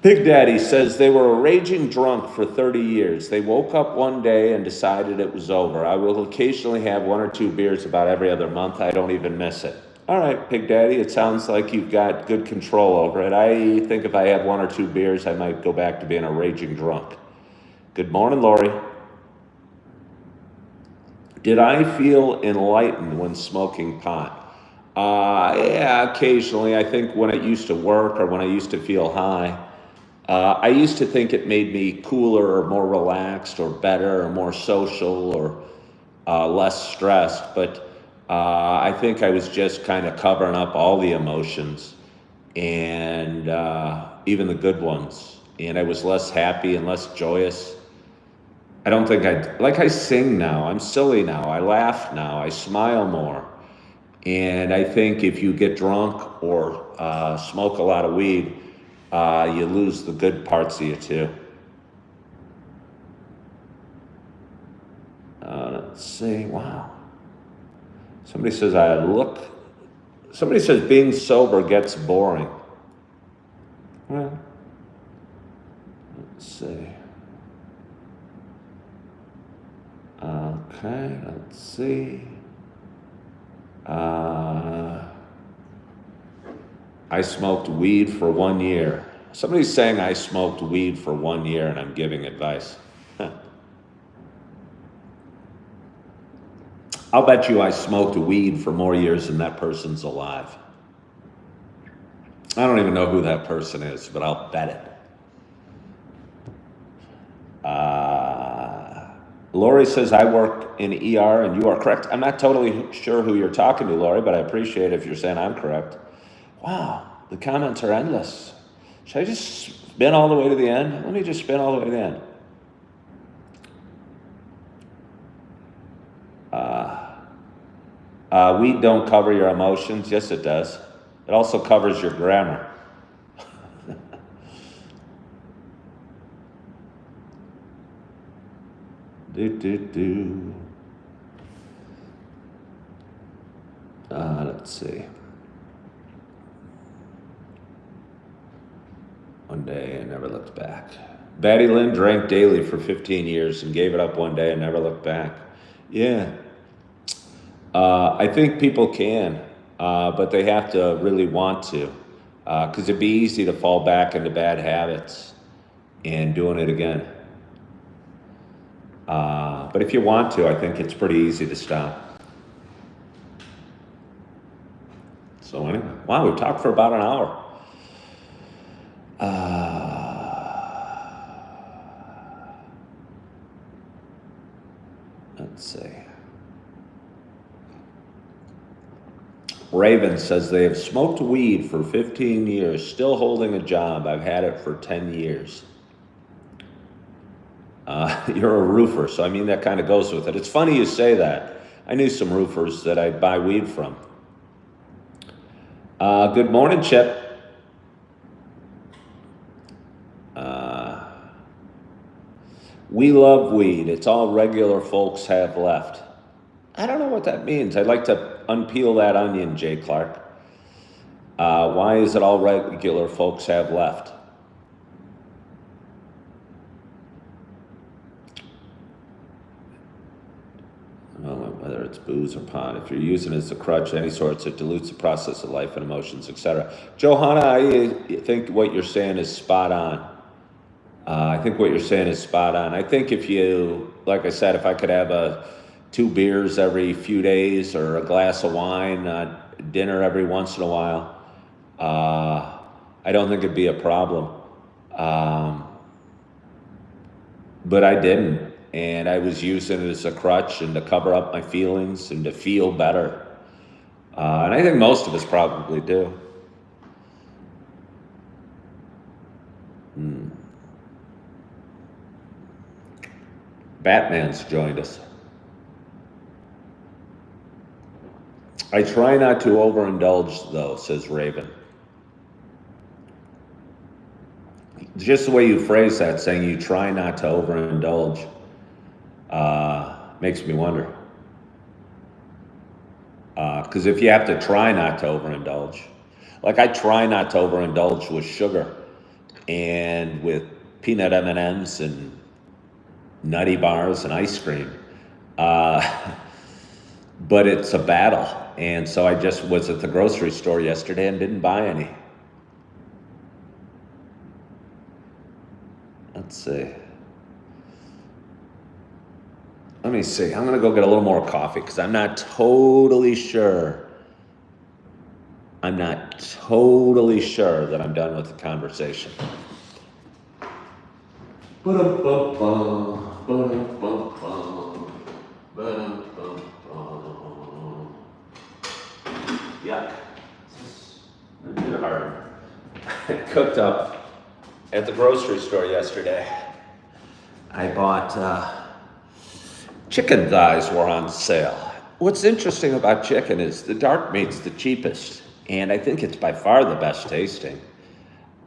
Big Daddy says they were a raging drunk for 30 years. They woke up one day and decided it was over. I will occasionally have 1 or 2 beers about every other month. I don't even miss it. All right, Big Daddy, it sounds like you've got good control over it. I think if I had 1 or 2 beers, I might go back to being a raging drunk. Good morning, Lori. Did I feel enlightened when smoking pot? Yeah, occasionally. I think when it used to work or when I used to feel high. I used to think it made me cooler or more relaxed or better or more social or less stressed, but I think I was just kind of covering up all the emotions and even the good ones. And I was less happy and less joyous. I don't think I sing now. I'm silly now. I laugh now. I smile more. And I think if you get drunk or smoke a lot of weed, you lose the good parts of you too. Let's see. Wow. Somebody says being sober gets boring. Well, let's see. Okay, let's see. I smoked weed for 1 year. Somebody's saying I smoked weed for 1 year and I'm giving advice. I'll bet you I smoked weed for more years than that person's alive. I don't even know who that person is, but I'll bet it. Lori says, I work in ER and you are correct. I'm not totally sure who you're talking to, Lori, but I appreciate if you're saying I'm correct. Wow, the comments are endless. Should I just spin all the way to the end? Let me just spin all the way to the end. Weed don't cover your emotions. Yes, it does. It also covers your grammar. Let's see. One day I never looked back. Batty Lynn drank daily for 15 years and gave it up one day and never looked back. Yeah. I think people can, but they have to really want to, because it'd be easy to fall back into bad habits and doing it again. But if you want to, I think it's pretty easy to stop. So anyway, wow, we've talked for about an hour. Let's see. Raven says they have smoked weed for 15 years, still holding a job. I've had it for 10 years. You're a roofer, so I mean that kind of goes with it. It's funny you say that. I knew some roofers that I'd buy weed from. Good morning, Chip. We love weed. It's all regular folks have left. I don't know what that means. I'd like to unpeel that onion, Jay Clark. Why is it all regular folks have left? Well, whether it's booze or pot, if you're using it as a crutch of any sorts, it dilutes the process of life and emotions, etc. Johanna, I think what you're saying is spot on. I think if you, like I said, if I could have 2 beers every few days or a glass of wine, dinner every once in a while, I don't think it'd be a problem. But I didn't. And I was using it as a crutch and to cover up my feelings and to feel better. And I think most of us probably do. Batman's joined us. I try not to overindulge, though, says Raven. Just the way you phrase that, saying you try not to overindulge, makes me wonder. Because if you have to try not to overindulge, like I try not to overindulge with sugar and with peanut M&Ms and nutty bars and ice cream. But it's a battle. And so I just was at the grocery store yesterday and didn't buy any. Let's see. Let me see. I'm going to go get a little more coffee because I'm not totally sure. that I'm done with the conversation. Ba-dum-bum-bum, ba-dum-bum-bum, ba-dum-bum-bum. Yuck. This is hard. I cooked up at the grocery store yesterday. I bought chicken thighs were on sale. What's interesting about chicken is the dark meat's the cheapest, and I think it's by far the best tasting.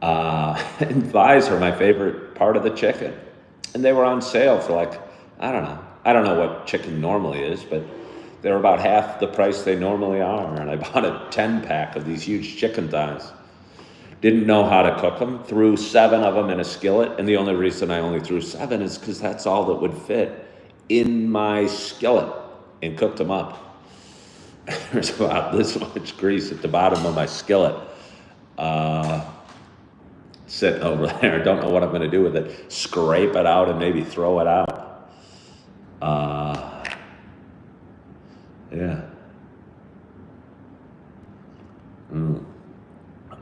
And thighs are my favorite part of the chicken. And they were on sale for like, I don't know. I don't know what chicken normally is, but they're about half the price they normally are. And I bought a 10-pack of these huge chicken thighs. Didn't know how to cook them. Threw 7 of them in a skillet. And the only reason I only threw 7 is because that's all that would fit in my skillet, and cooked them up. There's about this much grease at the bottom of my skillet. Sitting over there. Don't know what I'm going to do with it. Scrape it out and maybe throw it out. Yeah.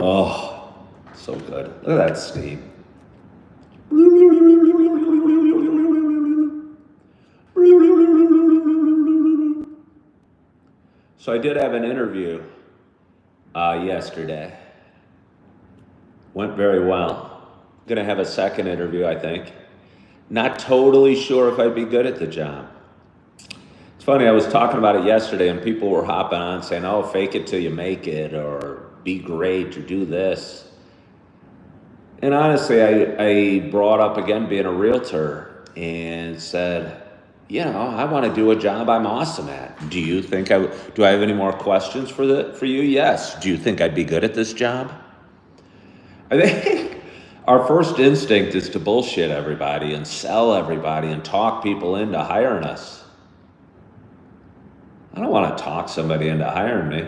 Oh, so good. Look at that steam. So I did have an interview yesterday. Went very well. Gonna have a second interview, I think. Not totally sure if I'd be good at the job. It's funny, I was talking about it yesterday and people were hopping on saying, oh, fake it till you make it, or be great, or do this. And honestly, I brought up again being a realtor and said, you know, I want to do a job I'm awesome at. Do you think do I have any more questions for you? Yes. Do you think I'd be good at this job? I think our first instinct is to bullshit everybody and sell everybody and talk people into hiring us. I don't want to talk somebody into hiring me.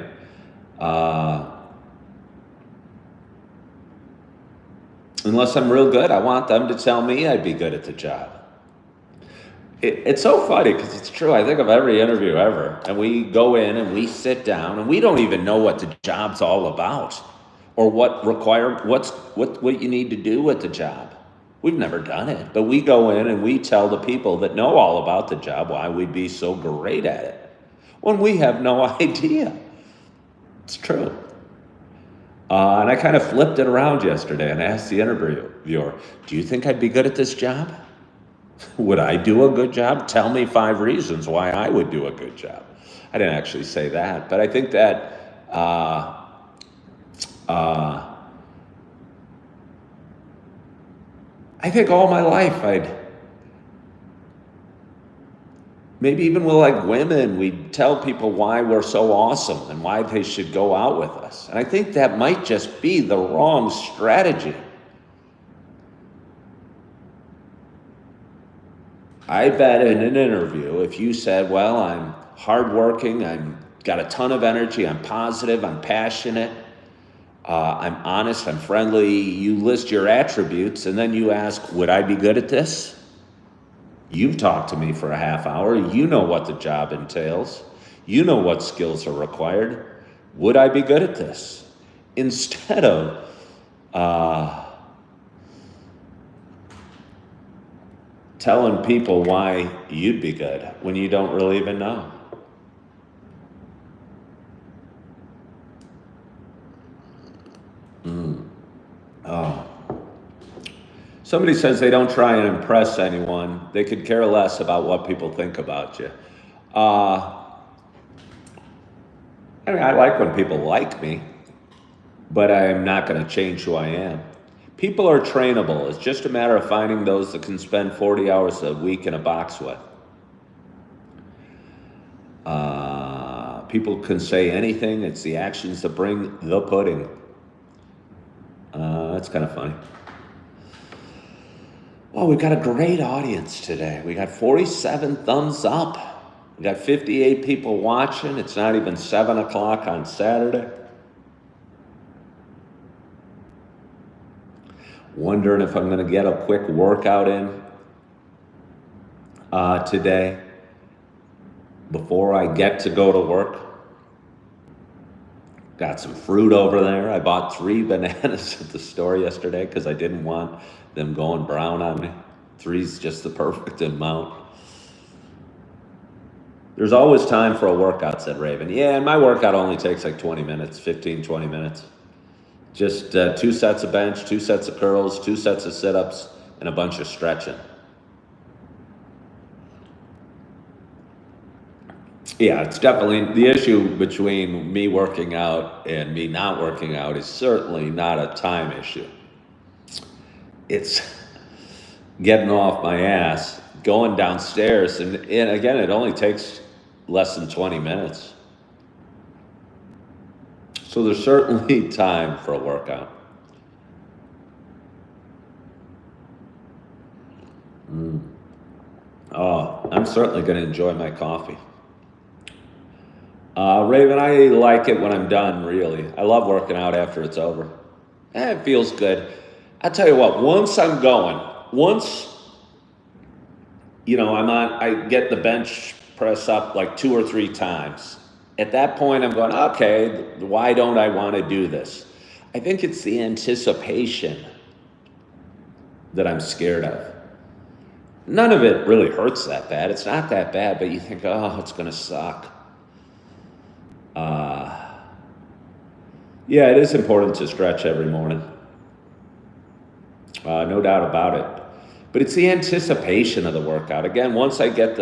Unless I'm real good, I want them to tell me I'd be good at the job. It's so funny because it's true. I think of every interview ever, and we go in and we sit down and we don't even know what the job's all about, or what you need to do with the job. We've never done it, but we go in and we tell the people that know all about the job why we'd be so great at it, when we have no idea. It's true. And I kind of flipped it around yesterday and asked the interviewer, do you think I'd be good at this job? Would I do a good job? Tell me 5 reasons why I would do a good job. I didn't actually say that, but I think that I think all my life maybe even with like women, we'd tell people why we're so awesome and why they should go out with us. And I think that might just be the wrong strategy. I bet in an interview, if you said, well, I'm hardworking, I've got a ton of energy, I'm positive, I'm passionate, I'm honest, I'm friendly, you list your attributes, and then you ask, would I be good at this? You've talked to me for a half hour, you know what the job entails, you know what skills are required. Would I be good at this? Instead of telling people why you'd be good when you don't really even know. Oh. Somebody says they don't try and impress anyone. They could care less about what people think about you. I mean, I like when people like me, but I am not going to change who I am. People are trainable. It's just a matter of finding those that can spend 40 hours a week in a box with. People can say anything. It's the actions that bring the pudding. That's kind of funny. Well, we've got a great audience today. We got 47 thumbs up. We got 58 people watching. It's not even 7 o'clock on Saturday. Wondering if I'm going to get a quick workout in today before I get to go to work. Got some fruit over there. I bought 3 bananas at the store yesterday because I didn't want them going brown on me. Three's just the perfect amount. There's always time for a workout, said Raven. Yeah, and my workout only takes like 20 minutes, 15, 20 minutes. Just 2 sets of bench, 2 sets of curls, 2 sets of sit-ups, and a bunch of stretching. Yeah, it's definitely the issue between me working out and me not working out is certainly not a time issue. It's getting off my ass, going downstairs, and again, it only takes less than 20 minutes. So there's certainly time for a workout. Oh, I'm certainly going to enjoy my coffee. Raven, I like it when I'm done, really. I love working out after it's over. It feels good. I'll tell you what, once I'm going, I get the bench press up like 2 or 3 times. At that point, I'm going, okay, why don't I want to do this? I think it's the anticipation that I'm scared of. None of it really hurts that bad. It's not that bad, but you think, oh, it's going to suck. Yeah, it is important to stretch every morning. No doubt about it. But it's the anticipation of the workout. Again, once I get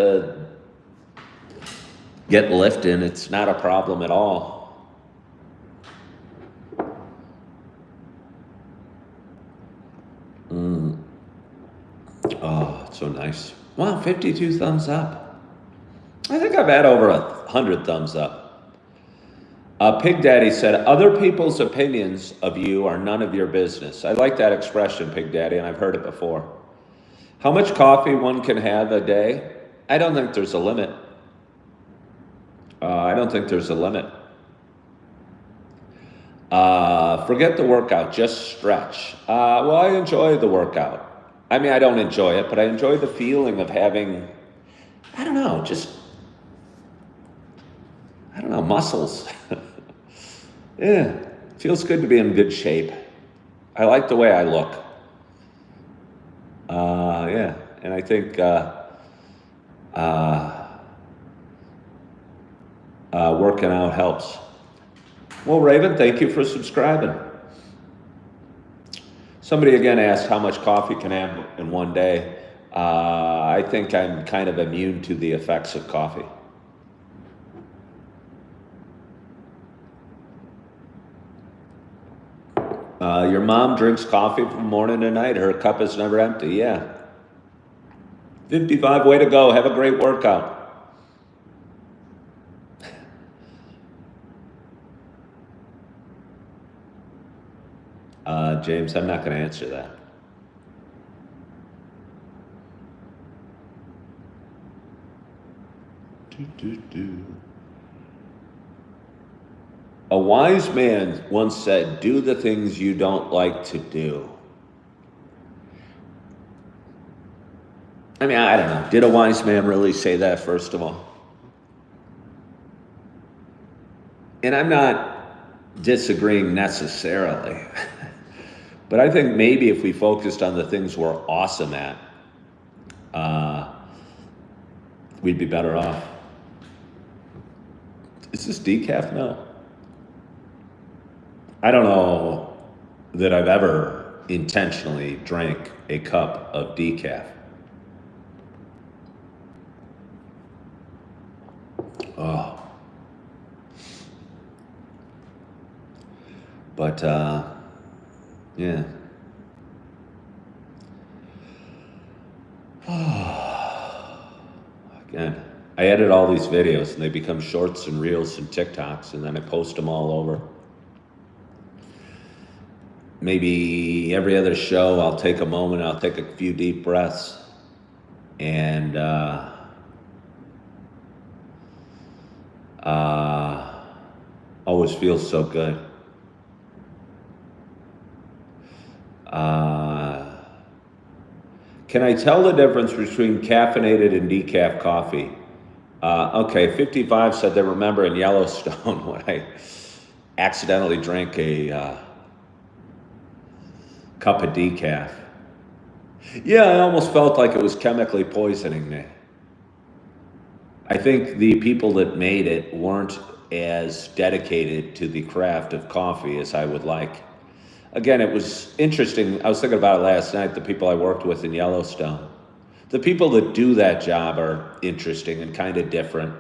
lifting, it's not a problem at all. Oh, it's so nice. Wow, 52 thumbs up. I think I've had over 100 thumbs up. Pig Daddy said, other people's opinions of you are none of your business. I like that expression, Pig Daddy, and I've heard it before. How much coffee one can have a day? I don't think there's a limit. Forget the workout, just stretch. Well, I enjoy the workout. I mean, I don't enjoy it, but I enjoy the feeling of having, muscles. Yeah, feels good to be in good shape. I like the way I look. Yeah, and I think working out helps. Well, Raven, thank you for subscribing. Somebody again asked how much coffee can I have in one day. I think I'm kind of immune to the effects of coffee. Your mom drinks coffee from morning to night. Her cup is never empty. Yeah. 55, way to go. Have a great workout. James, I'm not going to answer that. A wise man once said, do the things you don't like to do. I mean, I don't know. Did a wise man really say that, first of all? And I'm not disagreeing necessarily. But I think maybe if we focused on the things we're awesome at, we'd be better off. Is this decaf? No. I don't know that I've ever intentionally drank a cup of decaf. Oh. But, yeah. Again, I edit all these videos and they become shorts and reels and TikToks, and then I post them all over. Maybe every other show I'll take a moment, I'll take a few deep breaths, and always feels so good. Can I tell the difference between caffeinated and decaf coffee? Okay, 55 said they remember in Yellowstone when I accidentally drank a cup of decaf. Yeah, I almost felt like it was chemically poisoning me. I think the people that made it weren't as dedicated to the craft of coffee as I would like. Again, it was interesting. I was thinking about it last night, the people I worked with in Yellowstone. The people that do that job are interesting and kind of different.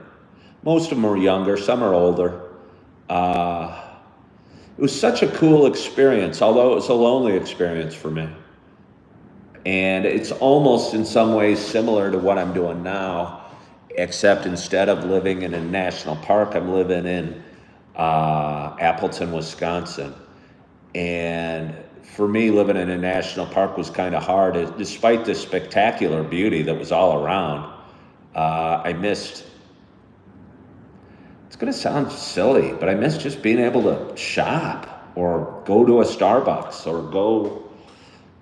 Most of them are younger, some are older. Uh, it was such a cool experience, although it was a lonely experience for me. And it's almost in some ways similar to what I'm doing now, except instead of living in a national park, I'm living in Appleton, Wisconsin. And for me, living in a national park was kind of hard, despite the spectacular beauty that was all around. I missed, it's going to sound silly, but I missed just being able to shop or go to a Starbucks or go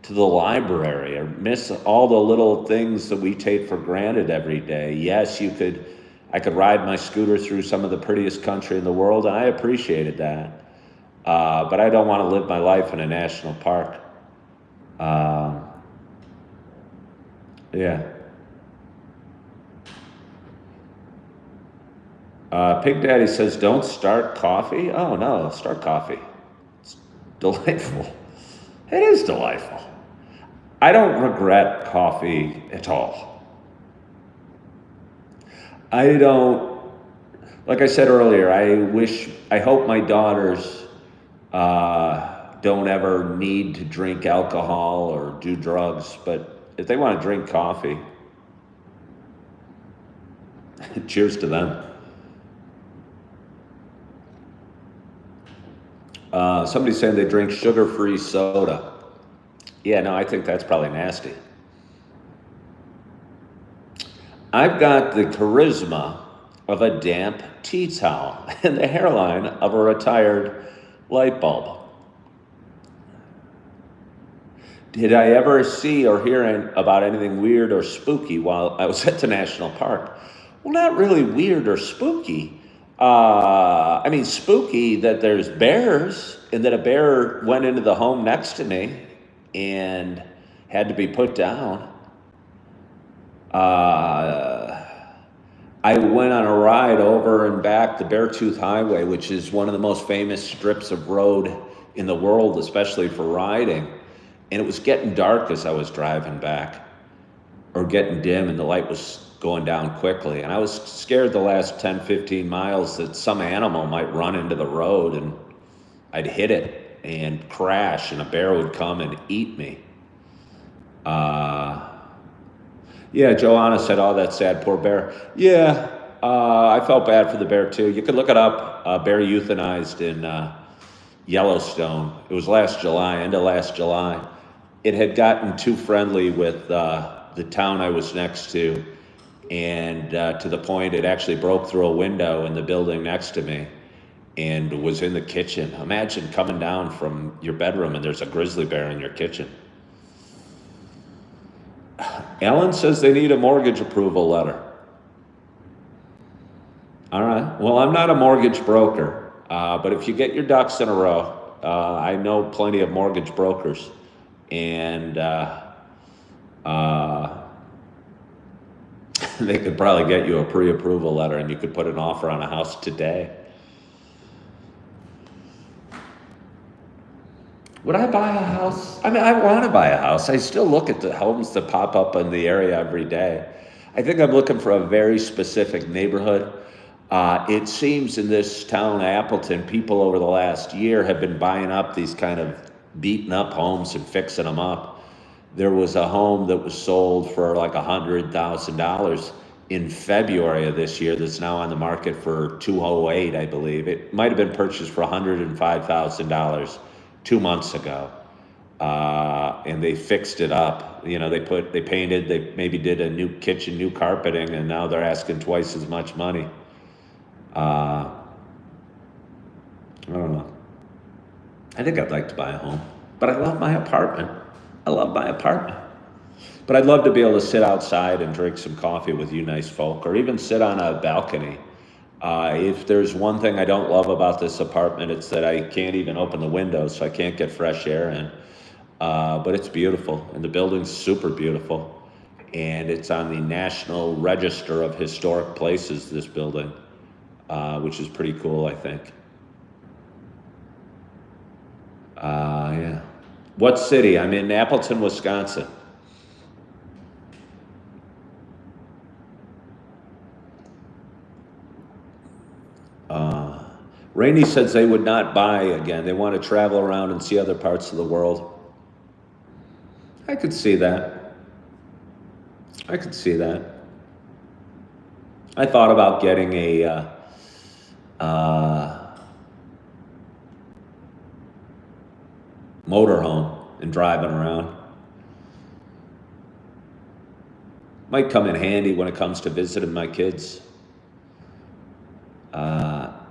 to the library or miss all the little things that we take for granted every day. Yes, I could ride my scooter through some of the prettiest country in the world, and I appreciated that. But I don't want to live my life in a national park. Um, yeah. Pig Daddy says, don't start coffee. Oh, no, start coffee. It's delightful. It is delightful. I don't regret coffee at all. I don't, like I said earlier, I hope my daughters don't ever need to drink alcohol or do drugs, but if they want to drink coffee, cheers to them. Somebody's saying they drink sugar-free soda. Yeah, no, I think that's probably nasty. I've got the charisma of a damp tea towel and the hairline of a retired light bulb. Did I ever see or hear about anything weird or spooky while I was at the national park? Well, not really weird or spooky. I mean, spooky that there's bears and that a bear went into the home next to me and had to be put down. I went on a ride over and back the Beartooth Highway, which is one of the most famous strips of road in the world, especially for riding. And it was getting dark as I was driving back, or getting dim, and the light was going down quickly. And I was scared the last 10, 15 miles that some animal might run into the road and I'd hit it and crash and a bear would come and eat me. Yeah, Joanna said, oh, that sad poor bear. Yeah, I felt bad for the bear too. You could look it up, bear euthanized in Yellowstone. It was last July, end of last July. It had gotten too friendly with the town I was next to, and to the point it actually broke through a window in the building next to me and was in the kitchen. Imagine coming down from your bedroom and there's a grizzly bear in your kitchen. Ellen says they need a mortgage approval letter. All right. Well, I'm not a mortgage broker, but if you get your ducks in a row, I know plenty of mortgage brokers, and they could probably get you a pre-approval letter, and you could put an offer on a house today. Would I buy a house? I mean, I want to buy a house. I still look at the homes that pop up in the area every day. I think I'm looking for a very specific neighborhood. It seems in this town, Appleton, people over the last year have been buying up these kind of beaten up homes and fixing them up. There was a home that was sold for like $100,000 in February of this year that's now on the market for $208,000, I believe. It might have been purchased for $105,000 2 months ago, and they fixed it up. You know, they painted, they maybe did a new kitchen, new carpeting, and now they're asking twice as much money. I don't know. I think I'd like to buy a home, but I love my apartment. But I'd love to be able to sit outside and drink some coffee with you nice folk, or even sit on a balcony. If there's one thing I don't love about this apartment, it's that I can't even open the windows, so I can't get fresh air in. but it's beautiful, and the building's super beautiful, and it's on the National Register of Historic Places, this building, which is pretty cool, I think. Yeah. What city? I'm in Appleton, Wisconsin. Rainey says they would not buy again. They want to travel around and see other parts of the world. I could see that. I could see that. I thought about getting a motorhome and driving around. Might come in handy when it comes to visiting my kids.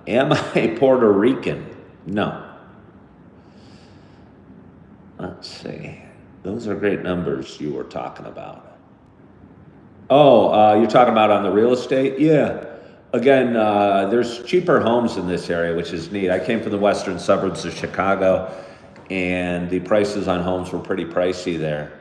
Am I Puerto Rican? No. Let's see. Those are great numbers you were talking about. Oh, you're talking about on the real estate? Yeah. Again, there's cheaper homes in this area, which is neat. I came from the western suburbs of Chicago, and the prices on homes were pretty pricey there.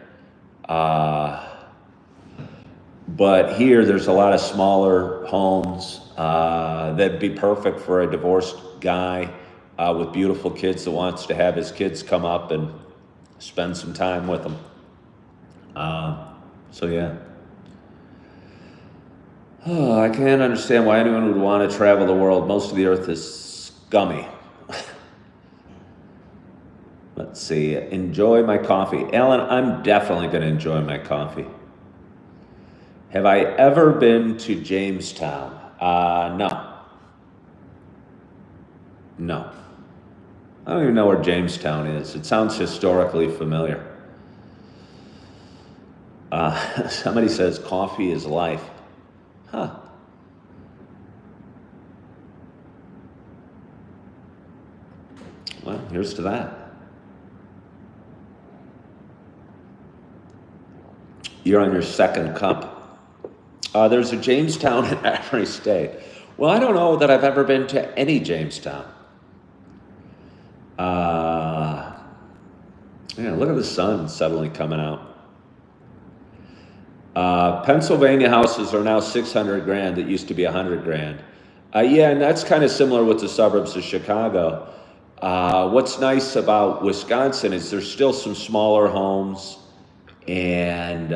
But here, there's a lot of smaller homes that'd be perfect for a divorced guy with beautiful kids that wants to have his kids come up and spend some time with them. So yeah. Oh, I can't understand why anyone would want to travel the world. Most of the earth is scummy. Let's see. Enjoy my coffee. Alan, I'm definitely going to enjoy my coffee. Have I ever been to Jamestown? No. No. I don't even know where Jamestown is. It sounds historically familiar. Somebody says coffee is life. Huh. Well, here's to that. You're on your second cup. There's a Jamestown in every state. Well, I don't know that I've ever been to any Jamestown. Yeah, look at the sun suddenly coming out. Pennsylvania houses are now 600 grand. That used to be 100 grand. Yeah, and that's kind of similar with the suburbs of Chicago. What's nice about Wisconsin is there's still some smaller homes, and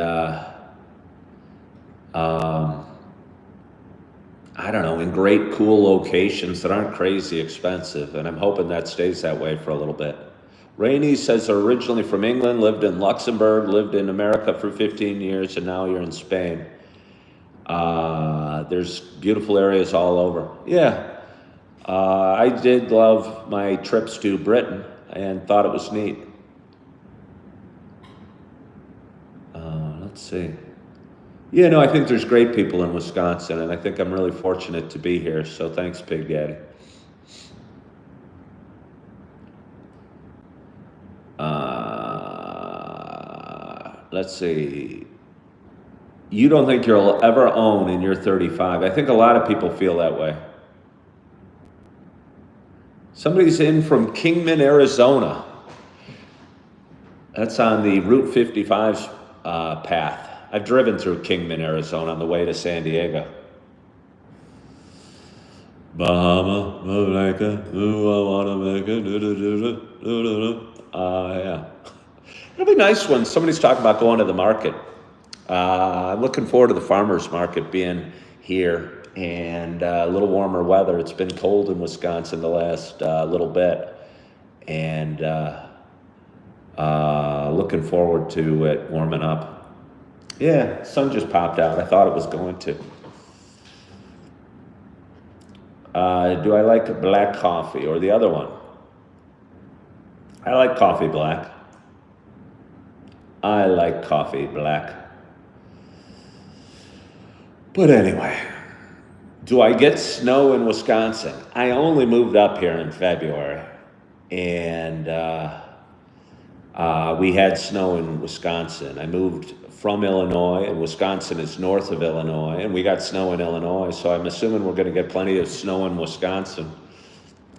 I don't know, in great, cool locations that aren't crazy expensive, and I'm hoping that stays that way for a little bit. Rainey says they're originally from England, lived in Luxembourg, lived in America for 15 years, and now you're in Spain. There's beautiful areas all over. Yeah, I did love my trips to Britain and thought it was neat. Let's see. Yeah, no, I think there's great people in Wisconsin, and I think I'm really fortunate to be here, so thanks, Big Daddy. Let's see. You don't think you'll ever own and you're 35. I think a lot of people feel that way. Somebody's in from Kingman, Arizona. That's on the Route 55's path. I've driven through Kingman, Arizona on the way to San Diego. Bahama, Jamaica, I wanna make it. Yeah. It'll be nice when somebody's talking about going to the market. I'm looking forward to the farmers market being here and a little warmer weather. It's been cold in Wisconsin the last little bit, and looking forward to it warming up. Yeah, sun just popped out. I thought it was going to. Do I like black coffee or the other one? I like coffee black. I like coffee black. But anyway, do I get snow in Wisconsin? I only moved up here in February, and we had snow in Wisconsin. I moved from Illinois, and Wisconsin is north of Illinois, and we got snow in Illinois, so I'm assuming we're going to get plenty of snow in Wisconsin.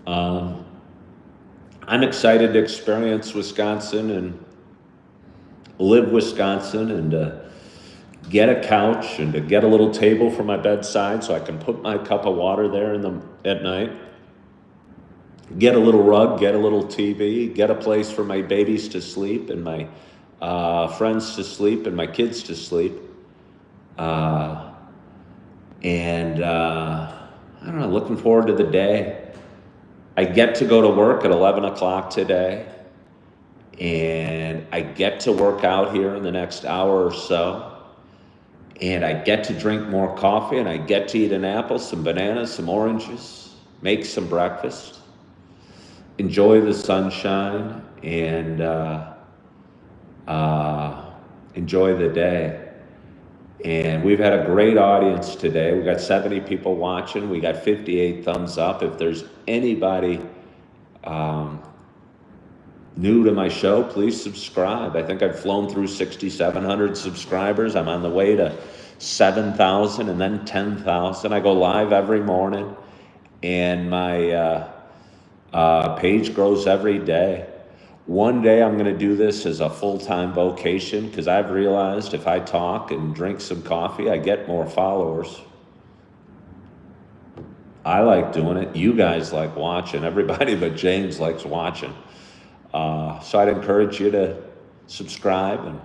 I'm excited to experience Wisconsin, and live Wisconsin and to get a couch and to get a little table for my bedside so I can put my cup of water there at night. Get a little rug, get a little TV, get a place for my babies to sleep and my friends to sleep and my kids to sleep. I don't know, looking forward to the day. I get to go to work at 11 o'clock today, and I get to work out here in the next hour or so, and I get to drink more coffee, and I get to eat an apple, some bananas, some oranges, make some breakfast, enjoy the sunshine, and enjoy the day. And we've had a great audience today. We got 70 people watching. We got 58 thumbs up. If there's anybody new to my show, please subscribe. I think I've flown through 6,700 subscribers. I'm on the way to 7,000 and then 10,000. I go live every morning, and my page grows every day. One day I'm going to do this as a full-time vocation because I've realized if I talk and drink some coffee, I get more followers. I like doing it. You guys like watching. Everybody but James likes watching. So I'd encourage you to subscribe. And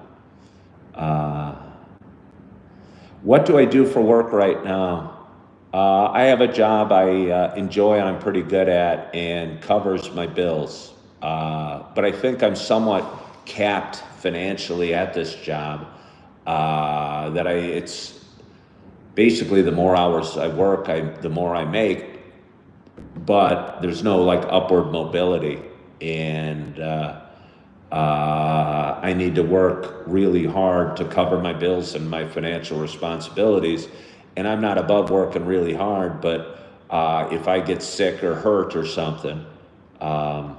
what do I do for work right now? I have a job I enjoy and I'm pretty good at and covers my bills. But I think I'm somewhat capped financially at this job. It's basically the more hours I work, the more I make, but there's no like upward mobility. And I need to work really hard to cover my bills and my financial responsibilities. And I'm not above working really hard, but if I get sick or hurt or something, I'm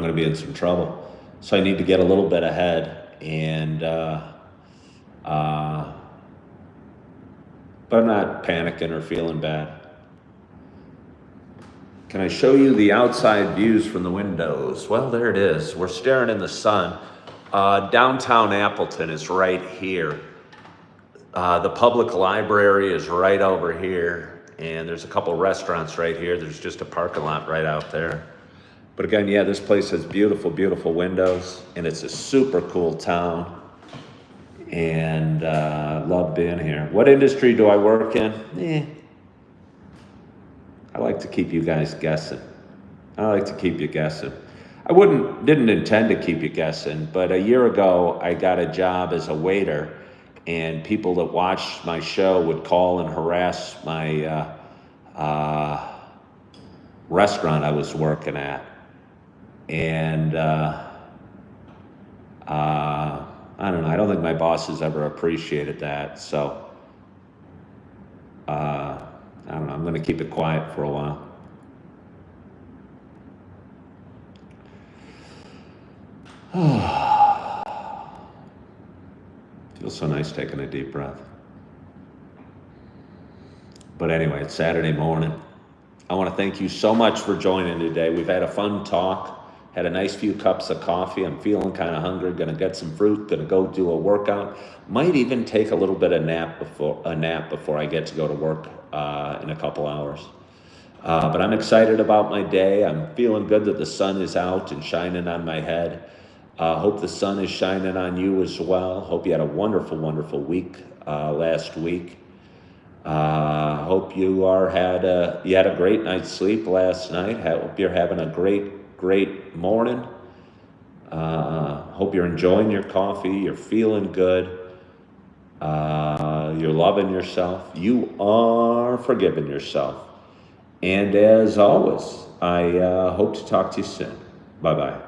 going to be in some trouble. So I need to get a little bit ahead. And but I'm not panicking or feeling bad. Can I show you the outside views from the windows? Well, there it is. We're staring in the sun. Downtown Appleton is right here. The public library is right over here. And there's a couple restaurants right here. There's just a parking lot right out there. But again, yeah, this place has beautiful, beautiful windows. And it's a super cool town. And love being here. What industry do I work in? I like to keep you guys guessing. I like to keep you guessing. I didn't intend to keep you guessing, but a year ago I got a job as a waiter, and people that watched my show would call and harass my restaurant I was working at. And I don't know. I don't think my bosses ever appreciated that. So I don't know. I'm going to keep it quiet for a while. Feels so nice taking a deep breath. But anyway, it's Saturday morning. I want to thank you so much for joining today. We've had a fun talk. Had a nice few cups of coffee. I'm feeling kind of hungry. Gonna get some fruit. Gonna go do a workout. Might even take a little bit of nap before I get to go to work in a couple hours. But I'm excited about my day. I'm feeling good that the sun is out and shining on my head. Hope the sun is shining on you as well. Hope you had a wonderful, wonderful week last week. Hope you had a great night's sleep last night. Hope you're having a great morning. Hope you're enjoying your coffee. You're feeling good. You're loving yourself. You are forgiving yourself. And as always, I hope to talk to you soon. Bye-bye.